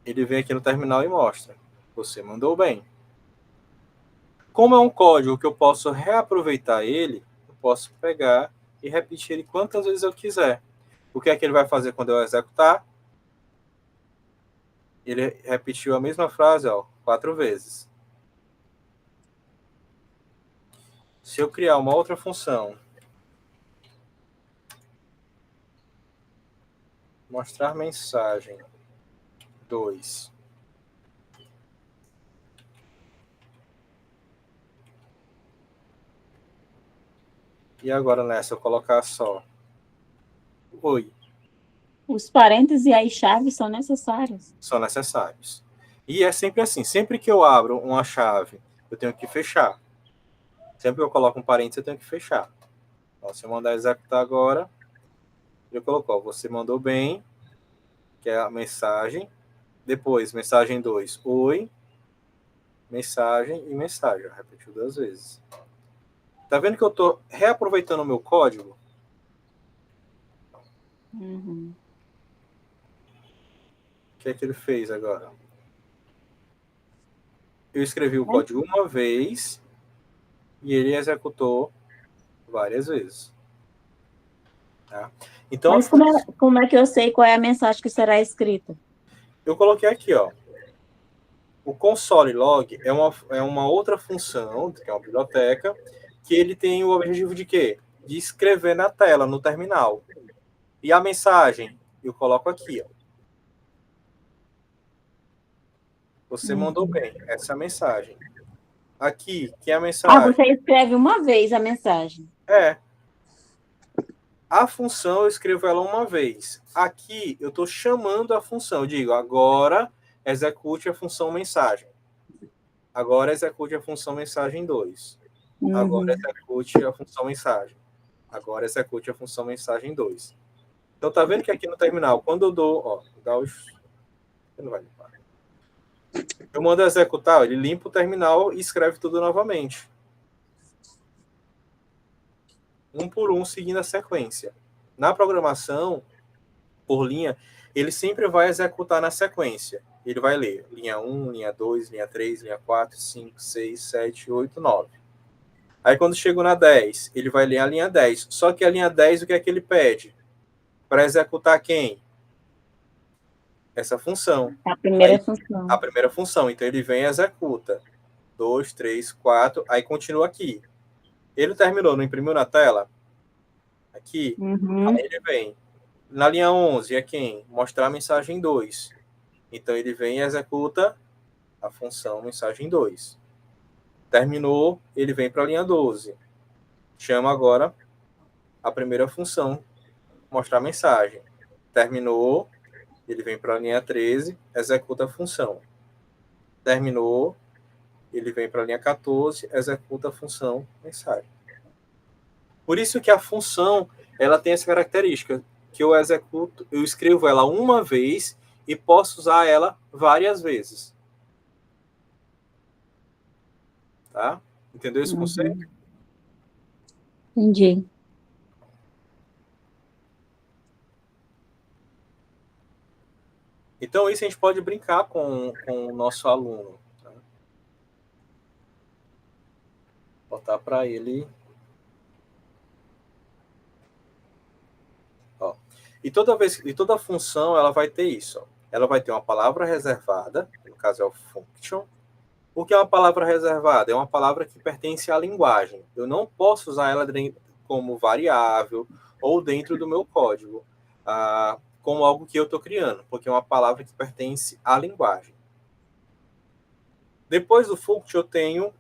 ele vem aqui no terminal e mostra. Você mandou bem. Como é um código que eu posso reaproveitar ele, eu posso pegar e repetir ele quantas vezes eu quiser. O que é que ele vai fazer quando eu executar? Ele repetiu a mesma frase, ó, 4 vezes. Se eu criar uma outra função, mostrar mensagem 2, e agora nessa eu colocar só oi, Os parênteses e as chaves são necessários. são necessários. E é sempre assim, sempre que eu abro uma chave, eu tenho que fechar. Sempre que eu coloco um parênteses, eu tenho que fechar. Então, se eu mandar executar agora, ele colocou, você mandou bem, que é a mensagem. Depois, mensagem 2, oi, mensagem e mensagem. Repetiu 2 vezes. Tá vendo que eu estou reaproveitando o meu código? Uhum. O que é que ele fez agora? Eu escrevi o código uma vez e ele executou várias vezes. Tá? Então, Mas como é que eu sei qual é a mensagem que será escrita? eu coloquei aqui, ó. O console log é uma outra função, que é uma biblioteca, que ele tem o objetivo de quê? De escrever na tela, no terminal. E a mensagem, eu coloco aqui, ó. Você mandou bem, essa é a mensagem. Aqui, que é a Ah, mensagem? você escreve uma vez a mensagem. É. A função eu escrevo ela uma vez. Aqui eu estou chamando a função. Eu digo, agora execute a função mensagem. Agora execute a função mensagem 2. Agora execute a função mensagem. Agora execute a função mensagem 2. Então tá vendo que aqui no terminal, quando eu dou, ó, dá os... Não vai limpar. Eu mando executar, ele limpa o terminal e escreve tudo novamente. Um por um, seguindo a sequência. Na programação, por linha, ele sempre vai executar na sequência. Ele vai ler linha 1, linha 2, linha 3, linha 4, 5, 6, 7, 8, 9. Aí quando chego na 10, ele vai ler a linha 10. Só que a linha 10, o que é que ele pede? Para executar quem? Essa função. A primeira Aí, função. a primeira função. Então ele vem e executa. 2, 3, 4, aí continua aqui. Ele terminou, não imprimiu na tela? Aqui. Aí ele vem. Na linha 11, é quem? Mostrar a mensagem 2. Então ele vem e executa a função mensagem 2. Terminou, ele vem para a linha 12. Chama agora a primeira função, mostrar mensagem. Terminou, ele vem para a linha 13, executa a função. Terminou, ele vem para a linha 14, executa a função mensagem. Por isso que a função, ela tem essa característica, que eu executo, eu escrevo ela uma vez e posso usar ela várias vezes. Tá? Entendeu esse conceito? Entendi. Então, isso a gente pode brincar com o nosso aluno. Tá? Botar para ele. Ó. E toda função ela vai ter isso. Ó. Ela vai ter uma palavra reservada, no caso é o function. O que é uma palavra reservada? É uma palavra que pertence à linguagem. Eu não posso usar ela como variável ou dentro do meu código, como algo que eu estou criando, porque é uma palavra que pertence à linguagem. Depois do function, eu tenho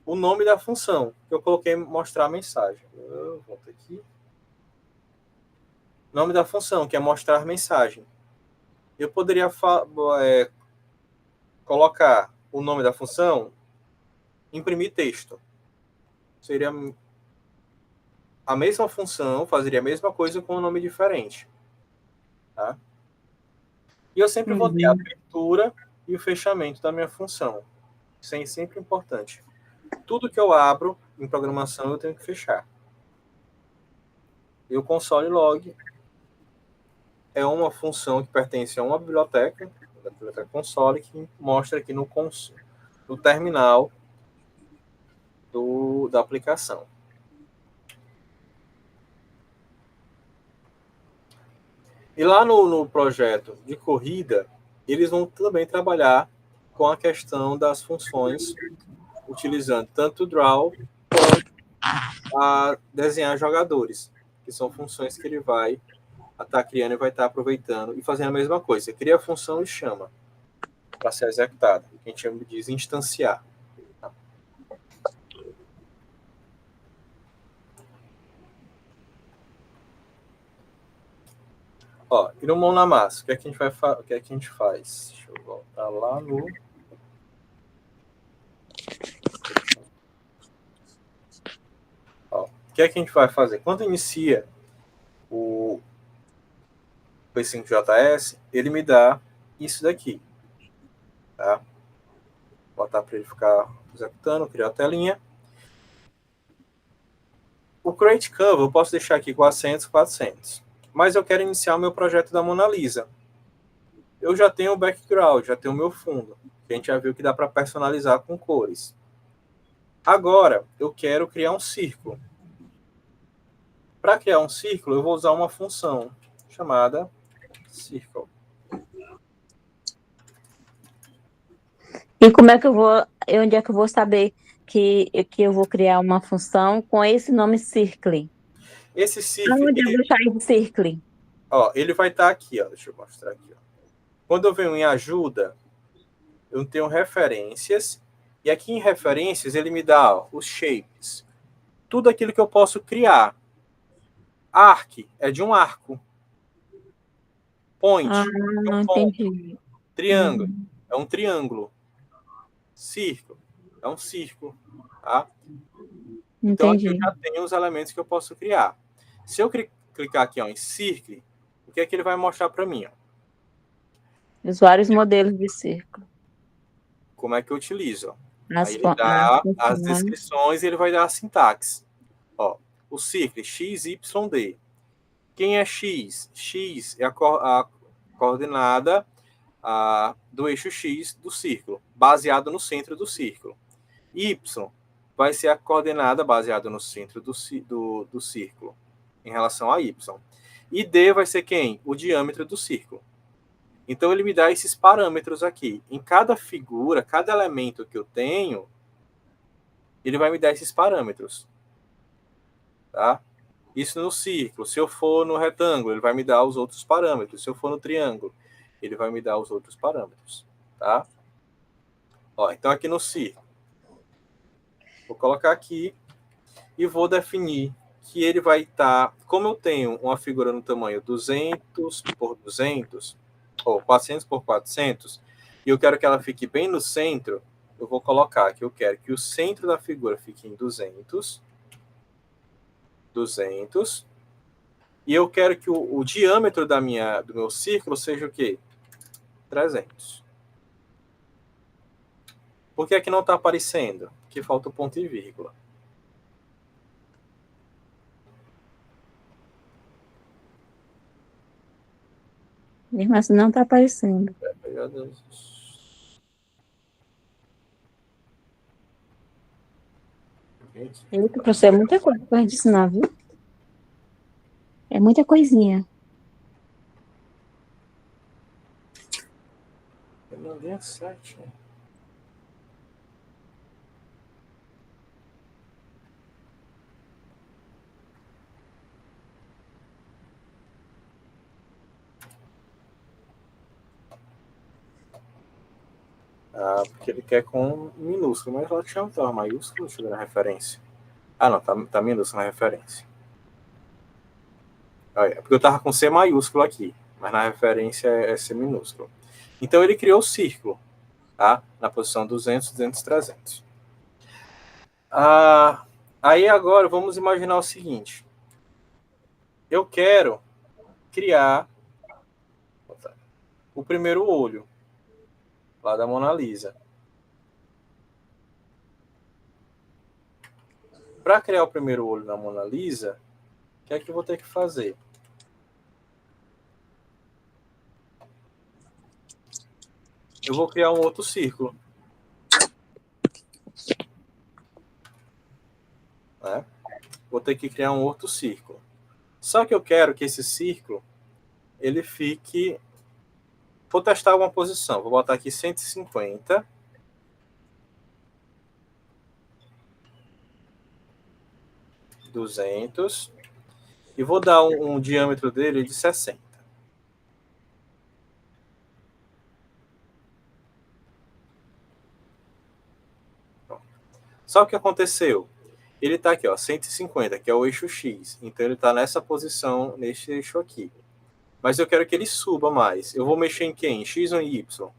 o nome da função, que eu coloquei mostrar a mensagem. Eu volto aqui. Nome da função, que é mostrar mensagem. Eu poderia colocar o nome da função, imprimir texto. Seria a mesma função, fazeria a mesma coisa com um nome diferente. Tá? E eu sempre vou ter a abertura e o fechamento da minha função. Isso é sempre importante. Tudo que eu abro em programação eu tenho que fechar. E o console log é uma função que pertence a uma biblioteca, a biblioteca console, que mostra aqui no terminal da aplicação. E lá no projeto de corrida, eles vão também trabalhar com a questão das funções, utilizando tanto o draw quanto a desenhar jogadores, que são funções que ele vai estar criando e vai estar aproveitando e fazendo a mesma coisa. Você cria a função e chama para ser executada, que a gente chama de instanciar. Ó, e no mão na massa, o que é que a gente faz? Deixa eu voltar lá no... Ó, o que é que a gente vai fazer? Quando inicia o P5JS, ele me dá isso daqui. Tá? Vou botar para ele ficar executando, criar a telinha. O Create Cover eu posso deixar aqui 400. Mas eu quero iniciar o meu projeto da Mona Lisa. Eu já tenho o background, já tenho o meu fundo. Que a gente já viu que dá para personalizar com cores. Agora, eu quero criar um círculo. Para criar um círculo, eu vou usar uma função chamada circle. E como é que eu vou, onde é que eu vou saber que eu vou criar uma função com esse nome Circle? Esse circle, Onde eu vou achar esse Circle? ó, ele vai estar aqui, ó, deixa eu mostrar aqui. Ó. Quando eu venho em ajuda, eu tenho referências, e aqui em referências ele me dá ó, os shapes. Tudo aquilo que eu posso criar. Arc é de um arco. Point é um ponto. Entendi. Triângulo é um triângulo. Círculo é um círculo. Tá? Então aqui eu já tenho os elementos que eu posso criar. Se eu clicar aqui ó, em Circle, o que é que ele vai mostrar para mim? Ó? Os vários modelos de círculo. Como é que eu utilizo? Ó? Aí ele dá as descrições e ele vai dar a sintaxe. Ó, o Circle, X, Y, D. Quem é X? X é a coordenada do eixo X do círculo, baseado no centro do círculo. Y vai ser a coordenada baseada no centro do círculo, em relação a Y. E D vai ser quem? O diâmetro do círculo. Então, ele me dá esses parâmetros aqui. Em cada figura, cada elemento que eu tenho, ele vai me dar esses parâmetros. Tá? Isso no círculo. Se eu for no retângulo, ele vai me dar os outros parâmetros. Se eu for no triângulo, ele vai me dar os outros parâmetros. Tá? Ó, então, aqui no círculo. Vou colocar aqui e vou definir que ele vai estar... Como eu tenho uma figura no tamanho 200 por 200, ou 400 por 400, e eu quero que ela fique bem no centro, eu vou colocar que eu quero que o centro da figura fique em 200, 200, e eu quero que o diâmetro do meu círculo seja o quê? 300. Por que aqui não está aparecendo? Porque falta o ponto e vírgula. Mesmo assim, não está aparecendo. Eita, professor, é muita coisa para gente ensinar, viu? É muita coisinha. Eu mandei a 7. Porque ele quer com minúsculo, mas ela tinha uma maiúsculo, deixa eu ver na referência. Ah, não, tá minúsculo na referência. Olha, porque eu tava com C maiúsculo aqui, mas na referência é C minúsculo. Então ele criou o círculo, tá? Na posição 200, 200, 300. Aí agora vamos imaginar o seguinte. Eu quero criar o primeiro olho lá da Mona Lisa. Para criar o primeiro olho da Mona Lisa, o que é que eu vou ter que fazer? Eu vou criar um outro círculo. Né? Vou ter que criar um outro círculo. Só que eu quero que esse círculo ele fique... Vou testar uma posição. Vou botar aqui 150. (200) e vou dar um diâmetro dele de 60. Só que o que aconteceu? Ele está aqui, ó, 150, que é o eixo X. Então ele está nessa posição, nesse eixo aqui. Mas eu quero que ele suba mais. Eu vou mexer em quem? Em X ou em Y?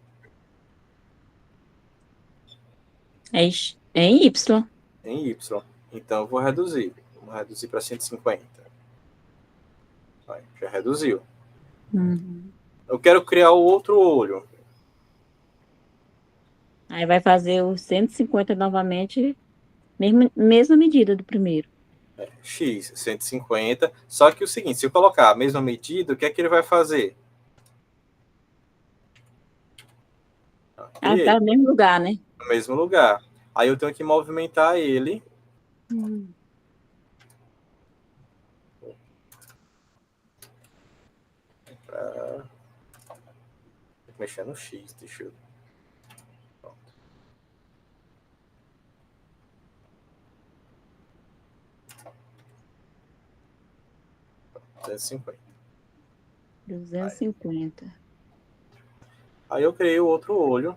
É em Y. Em Y. Então eu vou reduzir. Vamos reduzir para 150. Já reduziu. Uhum. Eu quero criar o outro olho. Aí vai fazer os 150 novamente, mesma medida do primeiro. X, 150. Só que o seguinte, se eu colocar a mesma medida, o que é que ele vai fazer? Ah, tá no mesmo lugar, né? No mesmo lugar. Aí eu tenho que movimentar ele. Pra... mexer no X, deixa eu... Pronto. (250). 250. Aí eu criei o outro olho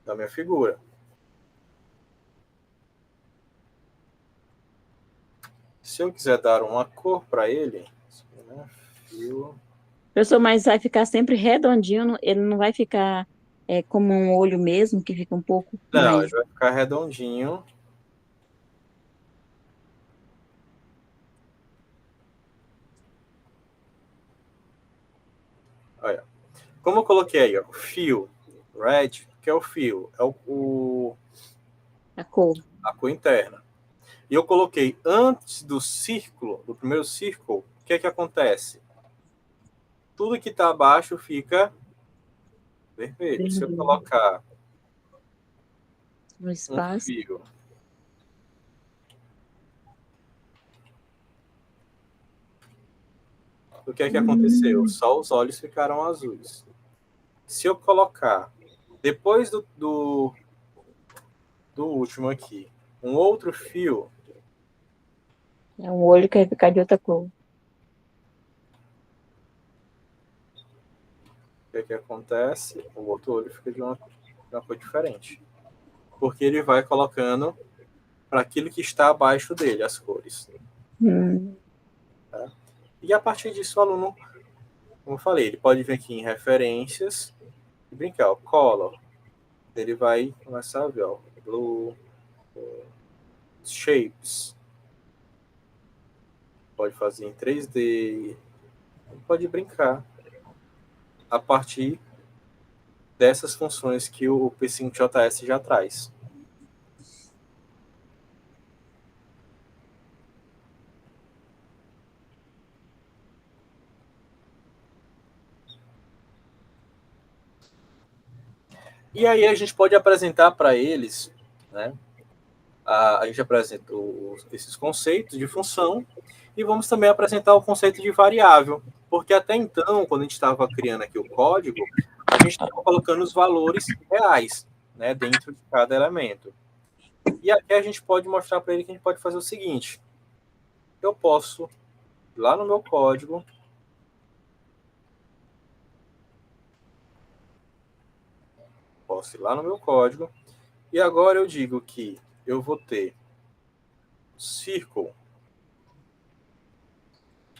da minha figura. Se eu quiser dar uma cor para ele, Professor, mas vai ficar sempre redondinho, ele não vai ficar como um olho mesmo, que fica um pouco não, mais... ele vai ficar redondinho. Olha, como eu coloquei aí, ó, fio red, que é o fio, é A cor. a cor interna. E eu coloquei antes do círculo, do primeiro círculo, o que é que acontece? Tudo que está abaixo fica vermelho. Se eu colocar No espaço. fio o que é que aconteceu? Só os olhos ficaram azuis. Se eu colocar, depois do último aqui, um outro fio, É um olho que vai ficar de outra cor. o que é que acontece? O outro olho fica de uma cor diferente. Porque ele vai colocando para aquilo que está abaixo dele, as cores. Tá? E a partir disso, o aluno, como eu falei, ele pode vir aqui em referências e brincar, ó, color. Ele vai começar a ver, ó, blue, shapes. Pode fazer em 3D, pode brincar a partir dessas funções que o P5JS já traz. E aí a gente pode apresentar para eles, né? A gente apresentou esses conceitos de função e vamos também apresentar o conceito de variável, porque até então, quando a gente estava criando aqui o código, a gente estava colocando os valores reais, né, dentro de cada elemento. E aqui a gente pode mostrar para ele que a gente pode fazer o seguinte: eu posso ir lá no meu código, e agora eu digo que eu vou ter circle,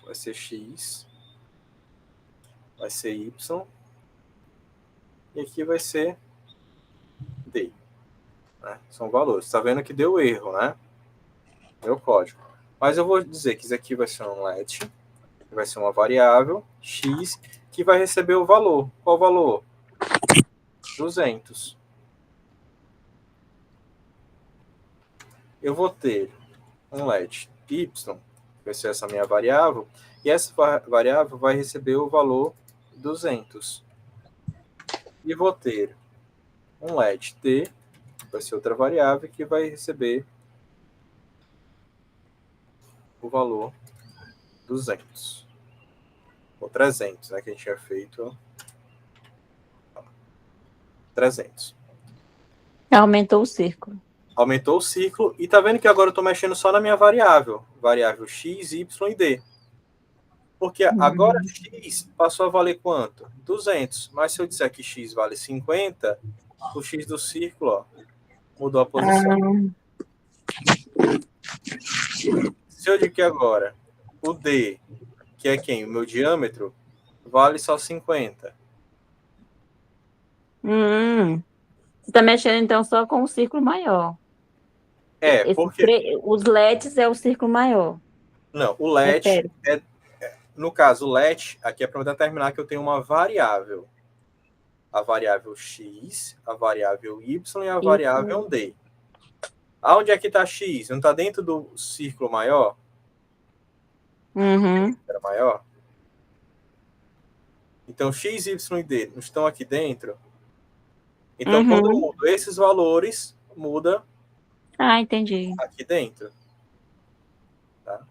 vai ser x, vai ser y, e aqui vai ser d. Né? São valores. Está vendo que deu erro, né? Meu código. Mas eu vou dizer que isso aqui vai ser um let, vai ser uma variável x, que vai receber o valor. Qual valor? 200. Eu vou ter um let y, vai ser essa minha variável, e essa variável vai receber o valor 200. E vou ter um let t, vai ser outra variável, que vai receber o valor 200. Ou 300, né, que a gente tinha feito 300. Aumentou o círculo. Aumentou o ciclo, e tá vendo que agora eu estou mexendo só na minha variável x, y e d. Porque agora x passou a valer quanto? 200. Mas se eu disser que x vale 50, o x do círculo, ó, mudou a posição. Se eu dizer que agora o d, que é quem? O meu diâmetro, vale só 50. Você está mexendo, então, só com o círculo maior. Porque... Os LEDs é o círculo maior. Não, o let no caso, o let, aqui é para determinar que eu tenho uma variável. A variável x, a variável y e a variável d. Aonde é que está x? Não está dentro do círculo maior? Era maior? Então, x, y e d não estão aqui dentro? Então, quando eu mudo esses valores, muda entendi. aqui dentro. Tá?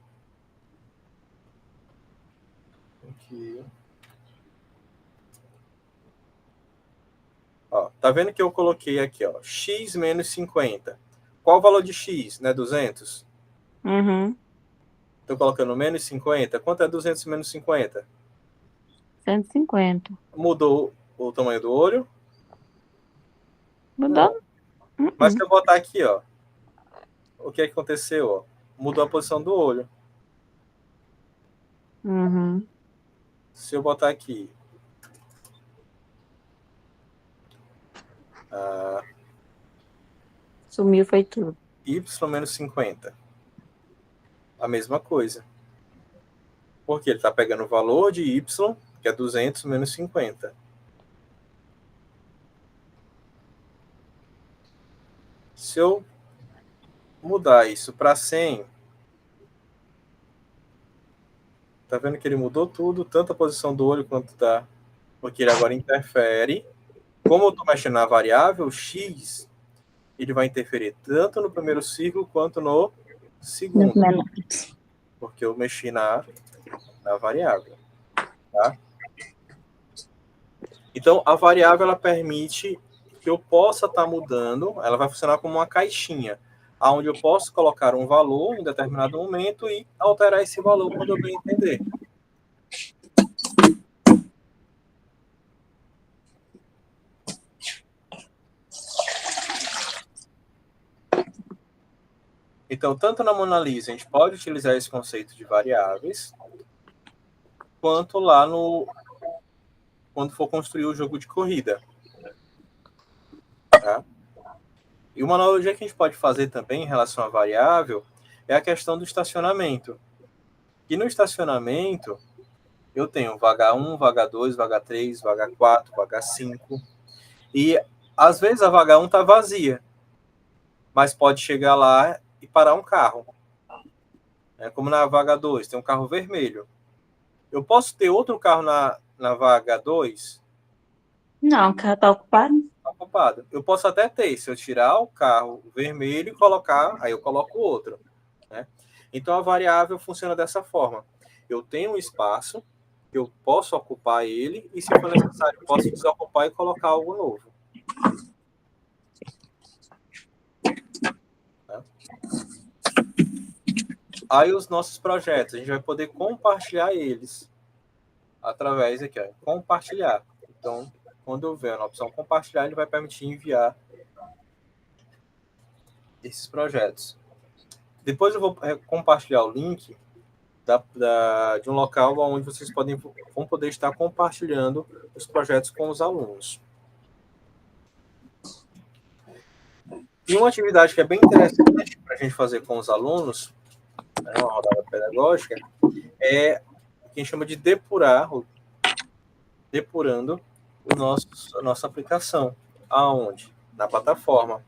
Aqui. Ó, tá vendo que eu coloquei aqui, ó, x menos 50. Qual o valor de x? Né, 200? Estou colocando menos 50. Quanto é 200 menos 50? 150. Mudou o tamanho do olho? Mudou? Mas se eu botar aqui, ó, o que aconteceu? Ó? Mudou a posição do olho. Se eu botar aqui sumiu, foi tudo. y menos 50. A mesma coisa. Porque ele está pegando o valor de y, que é 200 menos 50. Se eu mudar isso para 100, tá vendo que ele mudou tudo, tanto a posição do olho quanto da... Porque ele agora interfere. Como eu estou mexendo na variável x, ele vai interferir tanto no primeiro ciclo quanto no segundo. Porque eu mexi na variável. Tá? Então, a variável ela permite que eu possa estar mudando, ela vai funcionar como uma caixinha, onde eu posso colocar um valor em determinado momento e alterar esse valor quando eu bem entender. Então, tanto na Mona Lisa, a gente pode utilizar esse conceito de variáveis, quanto lá no... quando for construir o jogo de corrida. Tá? E uma analogia que a gente pode fazer também em relação à variável é a questão do estacionamento. E no estacionamento, eu tenho vaga 1, vaga 2, vaga 3, vaga 4, vaga 5. E às vezes a vaga 1 está vazia, mas pode chegar lá e parar um carro. Como na vaga 2, tem um carro vermelho. Eu posso ter outro carro na vaga 2? Não, o carro está ocupado. Tá ocupado. Eu posso até ter, se eu tirar o carro vermelho e colocar, aí eu coloco outro. Né? Então a variável funciona dessa forma. Eu tenho um espaço, eu posso ocupar ele, e se for necessário, eu posso desocupar e colocar algo novo. Né? Aí os nossos projetos, a gente vai poder compartilhar eles através aqui, ó, compartilhar. Então, quando eu ver na opção compartilhar, ele vai permitir enviar esses projetos. Depois eu vou compartilhar o link de um local onde vocês vão poder estar compartilhando os projetos com os alunos. E uma atividade que é bem interessante para a gente fazer com os alunos, uma rodada pedagógica, é o que a gente chama de depurando a nossa aplicação. Aonde? Na plataforma.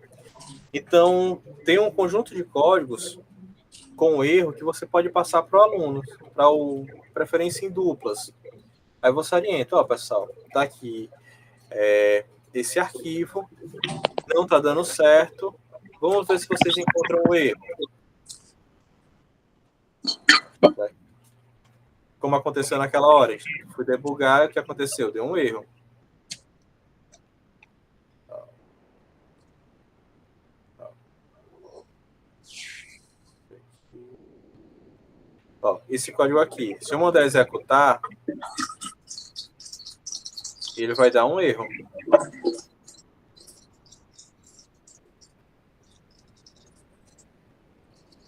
Então, tem um conjunto de códigos com erro que você pode passar para o aluno, para o preferência em duplas. Aí você orienta, pessoal, tá aqui esse arquivo, não está dando certo, vamos ver se vocês encontram o erro. Como aconteceu naquela hora, fui debugar, o que aconteceu? Deu um erro. Ó, esse código aqui, se eu mandar executar, ele vai dar um erro. Ele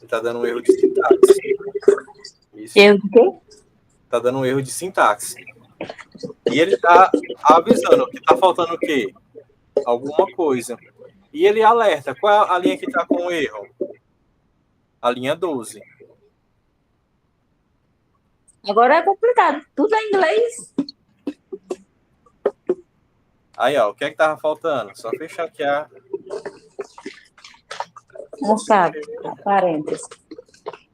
está dando um erro de sintaxe. Isso. Erro de quê? Está dando um erro de sintaxe. E ele está avisando que está faltando o quê? Alguma coisa. E ele alerta. Qual é a linha que está com o erro? A linha 12. Agora é complicado. Tudo é inglês. Aí, ó, o que é que estava faltando? Só fechar aqui a... Não sabe. Parênteses.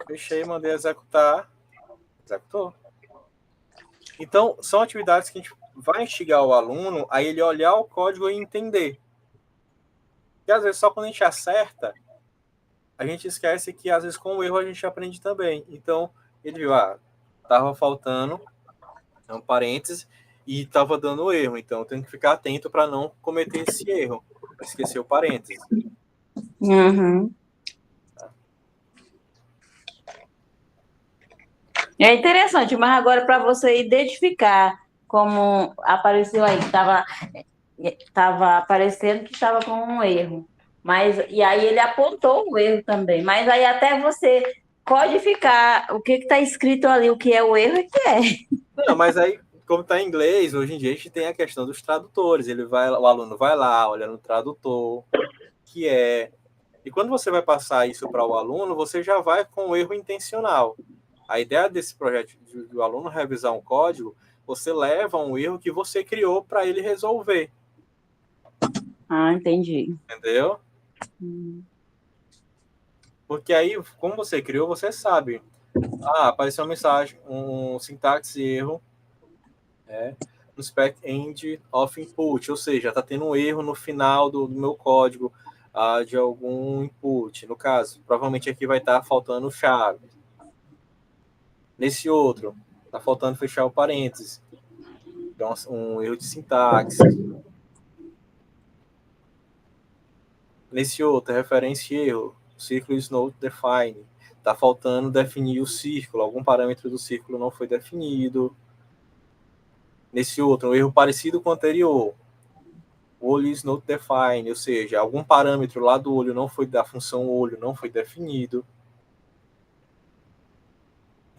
Fechei, mandei executar. Executou. Então, são atividades que a gente vai instigar o aluno a ele olhar o código e entender. E às vezes só quando a gente acerta, a gente esquece que às vezes com o erro a gente aprende também. Então, ele viu, estava faltando um parênteses e estava dando erro. Então, eu tenho que ficar atento para não cometer esse erro. Esquecer o parênteses. Uhum. É interessante, mas agora para você identificar como apareceu aí, estava aparecendo que estava com um erro. E aí ele apontou o erro também. Mas aí até você codificar o que está escrito ali, o que é o erro e o que é. Não, mas aí, como está em inglês, hoje em dia a gente tem a questão dos tradutores. O aluno vai lá, olha no tradutor, que é... E quando você vai passar isso para o aluno, você já vai com o erro intencional. A ideia desse projeto do aluno revisar um código, você leva um erro que você criou para ele resolver. Ah, entendi. Entendeu? Porque aí, como você criou, você sabe. Apareceu uma mensagem, um sintaxe erro, no spec-end of input, ou seja, está tendo um erro no final do meu código de algum input. No caso, provavelmente aqui vai estar faltando chave. Nesse outro, está faltando fechar o parênteses. Então, um erro de sintaxe. Nesse outro, referência e erro. Círculo is not defined. Está faltando definir o círculo. Algum parâmetro do círculo não foi definido. Nesse outro, um erro parecido com o anterior. O olho is not defined. Ou seja, algum parâmetro lá do olho não foi, da função olho não foi definido.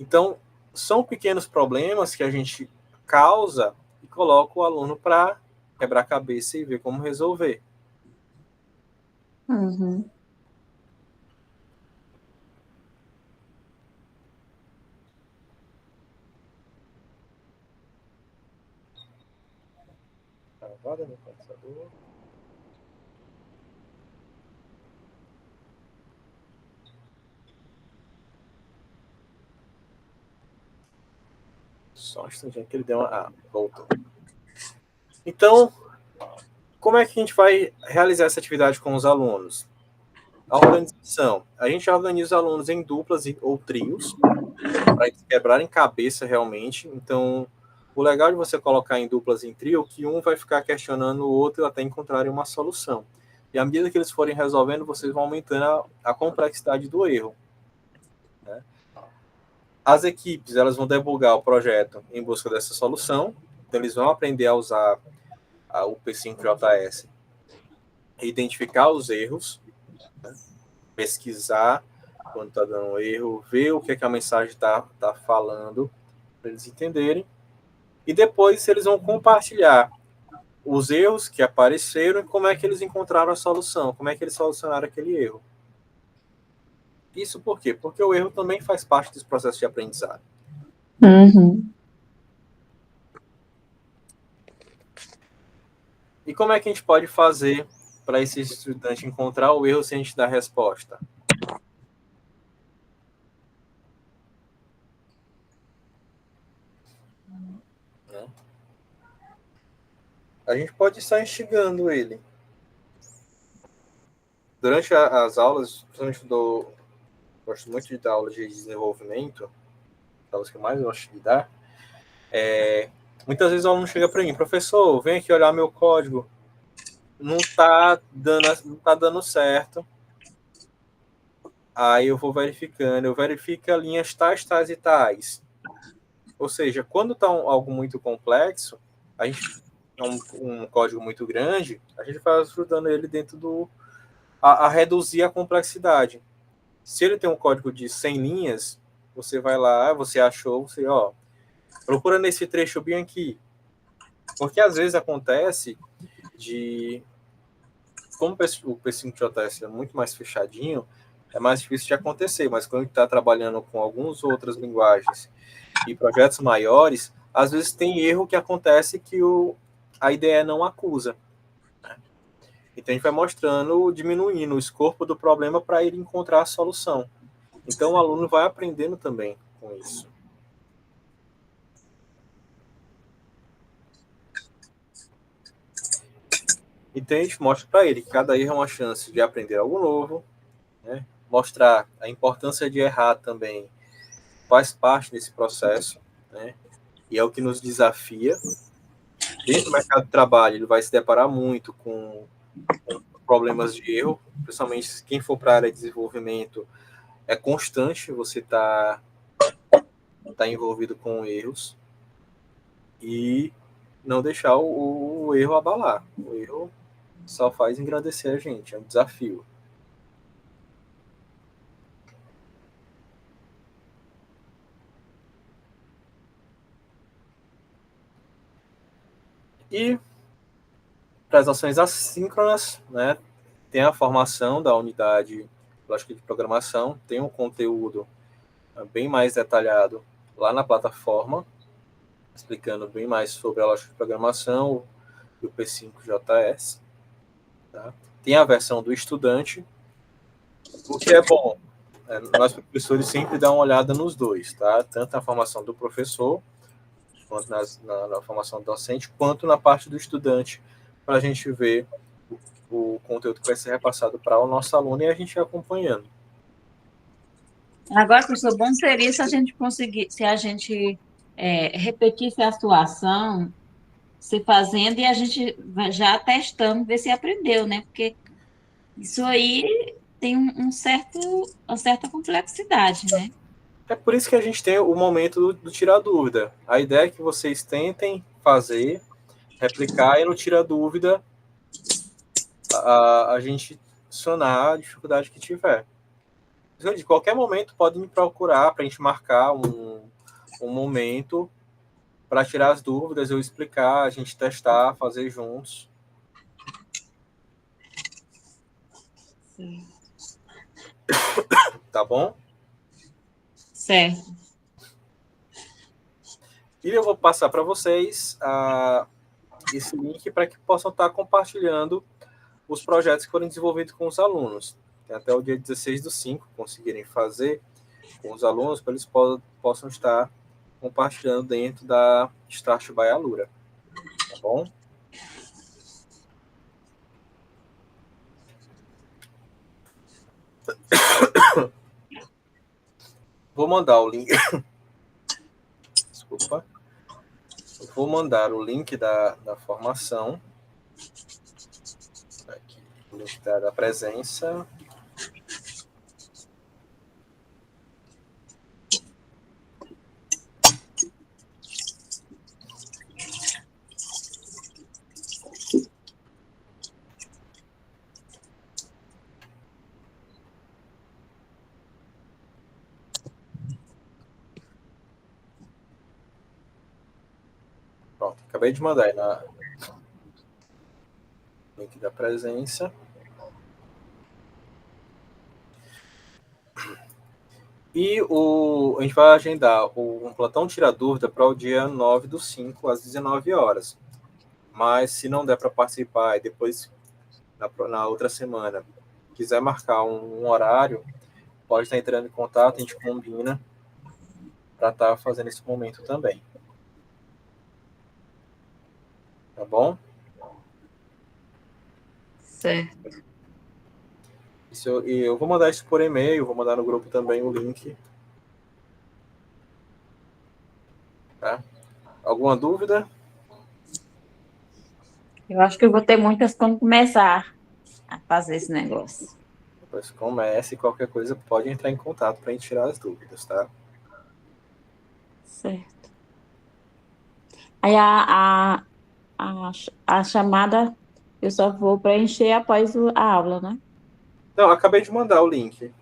Então, são pequenos problemas que a gente causa e coloca o aluno para quebrar a cabeça e ver como resolver. Uhum. Travada no computador. Só um instantinho que ele deu uma... Ah, voltou. Então, como é que a gente vai realizar essa atividade com os alunos? A organização. A gente organiza os alunos em duplas ou trios, para eles quebrarem cabeça realmente. Então, o legal de você colocar em duplas em trio é que um vai ficar questionando o outro até encontrarem uma solução. E à medida que eles forem resolvendo, vocês vão aumentando a complexidade do erro. Né? As equipes, elas vão debugar o projeto em busca dessa solução. Então, eles vão aprender a usar o P5JS, identificar os erros, né? Pesquisar quando está dando erro, ver o que, é que a mensagem está falando, para eles entenderem. E depois eles vão compartilhar os erros que apareceram e como é que eles encontraram a solução, como é que eles solucionaram aquele erro. Isso por quê? Porque o erro também faz parte desse processo de aprendizado. Uhum. E como é que a gente pode fazer para esse estudante encontrar o erro sem a gente dar resposta? Né? A gente pode estar instigando ele. Durante as aulas, principalmente gosto muito de dar aula de desenvolvimento, aulas que eu mais gosto de dar, muitas vezes o aluno chega para mim, professor, vem aqui olhar meu código, não tá dando certo. Aí eu vou verificando, eu verifico linhas tais, tais e tais. Ou seja, quando está algo muito complexo, a gente um código muito grande, a gente vai ajudando ele dentro a reduzir a complexidade. Se ele tem um código de 100 linhas, você vai lá, você achou, você, procura nesse trecho bem aqui. Porque às vezes acontece como o P5JS é muito mais fechadinho, é mais difícil de acontecer, mas quando a gente está trabalhando com algumas outras linguagens e projetos maiores, às vezes tem erro que acontece que a IDE não acusa. Né? Então a gente vai mostrando, diminuindo o escopo do problema para ele encontrar a solução. Então o aluno vai aprendendo também com isso. Então a gente mostra para ele que cada erro é uma chance de aprender algo novo, né? Mostrar a importância de errar também faz parte desse processo, né? E é o que nos desafia. Dentro do mercado de trabalho, ele vai se deparar muito com problemas de erro, principalmente quem for para a área de desenvolvimento, é constante você tá envolvido com erros e não deixar o erro abalar. O erro só faz engrandecer a gente, é um desafio. E para as ações assíncronas, né, tem a formação da unidade lógica de programação, tem um conteúdo bem mais detalhado lá na plataforma, explicando bem mais sobre a lógica de programação e o P5JS. Tá? Tem a versão do estudante, o que é bom. Nós, professores, sempre dá uma olhada nos dois, tá? Tanto na formação do professor, quanto na formação do docente, quanto na parte do estudante, para a gente ver o conteúdo que vai ser repassado para o nosso aluno e a gente ir acompanhando. Agora, professor, bom seria se a gente conseguir, se a gente repetisse a situação, se fazendo e a gente já testando, ver se aprendeu, né? Porque isso aí tem uma certa complexidade, né? É por isso que a gente tem o momento do tirar dúvida. A ideia é que vocês tentem fazer, replicar e no tirar dúvida a gente sanar a dificuldade que tiver. De qualquer momento pode me procurar para a gente marcar um momento para tirar as dúvidas, eu explicar, a gente testar, fazer juntos. Tá bom? Certo. E eu vou passar para vocês esse link para que possam estar compartilhando os projetos que foram desenvolvidos com os alunos. Tem até o dia 16/5 conseguirem fazer com os alunos, para eles possam estar compartilhando dentro da Start by Alura. Tá bom? Vou mandar o link. Desculpa. Vou mandar o link da formação. Aqui, o link da presença. Pronto, acabei de mandar aí na link da presença. E a gente vai agendar um plantão tira dúvida para o dia 9/5, às 19 horas. Mas se não der para participar e depois, na outra semana, quiser marcar um horário, pode estar entrando em contato, a gente combina para estar fazendo esse momento também. Tá bom? Certo. Eu vou mandar isso por e-mail, vou mandar no grupo também o link. Tá? Alguma dúvida? Eu acho que eu vou ter muitas quando começar a fazer esse negócio. Depois comece, qualquer coisa pode entrar em contato para a gente tirar as dúvidas, tá? Certo. Aí a chamada eu só vou preencher após a aula, né? Não, acabei de mandar o link.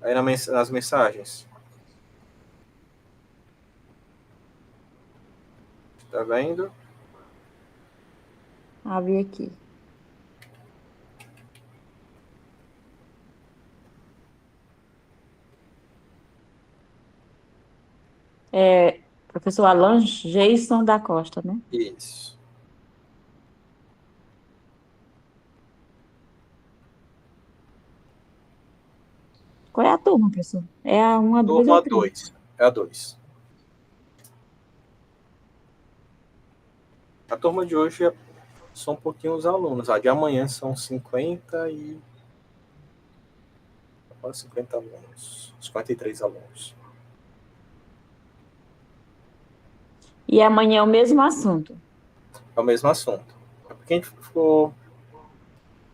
Aí nas mensagens. Tá vendo? Vi aqui. Professor Alan Jason da Costa, né? Isso. Qual é a turma, professor? É a 1, a 2 ou Turma a 3? 2. É a 2. A turma de hoje são um pouquinho os alunos. A de amanhã são 50 e... quase 50 alunos. 53 alunos. E amanhã é o mesmo assunto. É o mesmo assunto. É porque a gente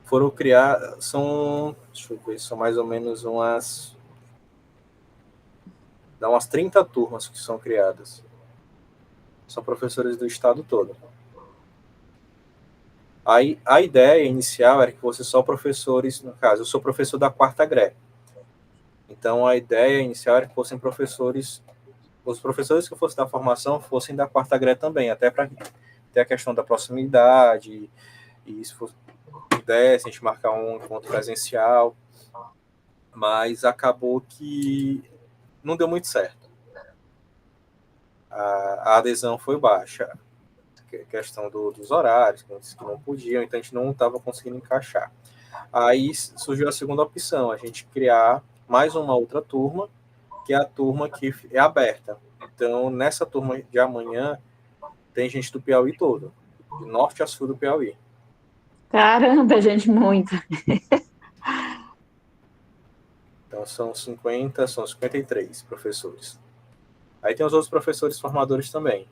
foram criar... Deixa eu ver, são mais ou menos dá umas 30 turmas que são criadas. São professores do estado todo. Aí, a ideia inicial era que fossem só professores, no caso, eu sou professor da 4ª GRE. Então, a ideia inicial era que fossem professores, os professores que fossem da formação fossem da 4ª GRE também, até para ter a questão da proximidade, e se pudesse, a gente marcar um encontro presencial, mas acabou que não deu muito certo. A adesão foi baixa. Questão dos horários, que não podiam, então a gente não estava conseguindo encaixar. Aí surgiu a segunda opção, a gente criar mais uma outra turma, que é a turma que é aberta. Então, nessa turma de amanhã, tem gente do Piauí todo, de norte a sul do Piauí. Caramba, gente, muito. Então, são 53 professores. Aí tem os outros professores formadores também.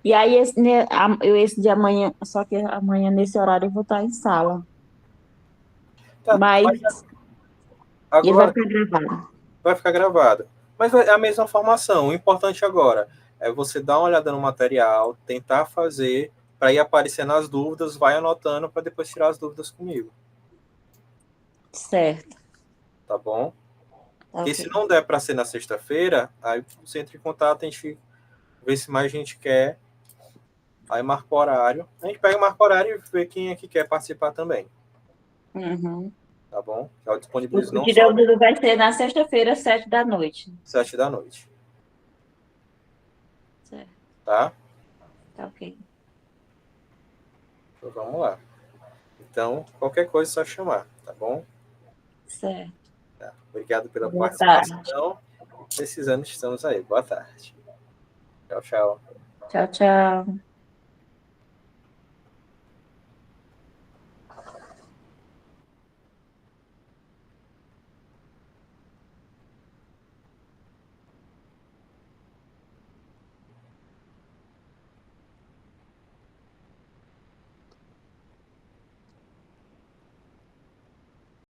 E aí, esse de amanhã, só que amanhã, nesse horário, eu vou estar em sala. Tá, Mas ele vai agora ficar gravado. vai ficar gravado. Mas é a mesma formação. O importante agora é você dar uma olhada no material, tentar fazer, para ir aparecendo as dúvidas, vai anotando para depois tirar as dúvidas comigo. Certo. Tá bom? Porque Ok. se não der para ser na sexta-feira, aí você entra em contato, a gente vê se mais gente quer Aí marca o horário. A gente pega, marca o horário e vê quem é que quer participar também. Uhum. Tá bom? Eu O disponibilizo não de só Belmiro vai ser na sexta-feira, 7 da noite. 7 da noite. Certo, Tá? tá ok. Então vamos lá. Então, qualquer coisa é só chamar, tá bom? Certo. Tá. Obrigado pela Boa tarde. participação. Precisando, estamos aí. Boa tarde. Tchau, tchau. Tchau, tchau.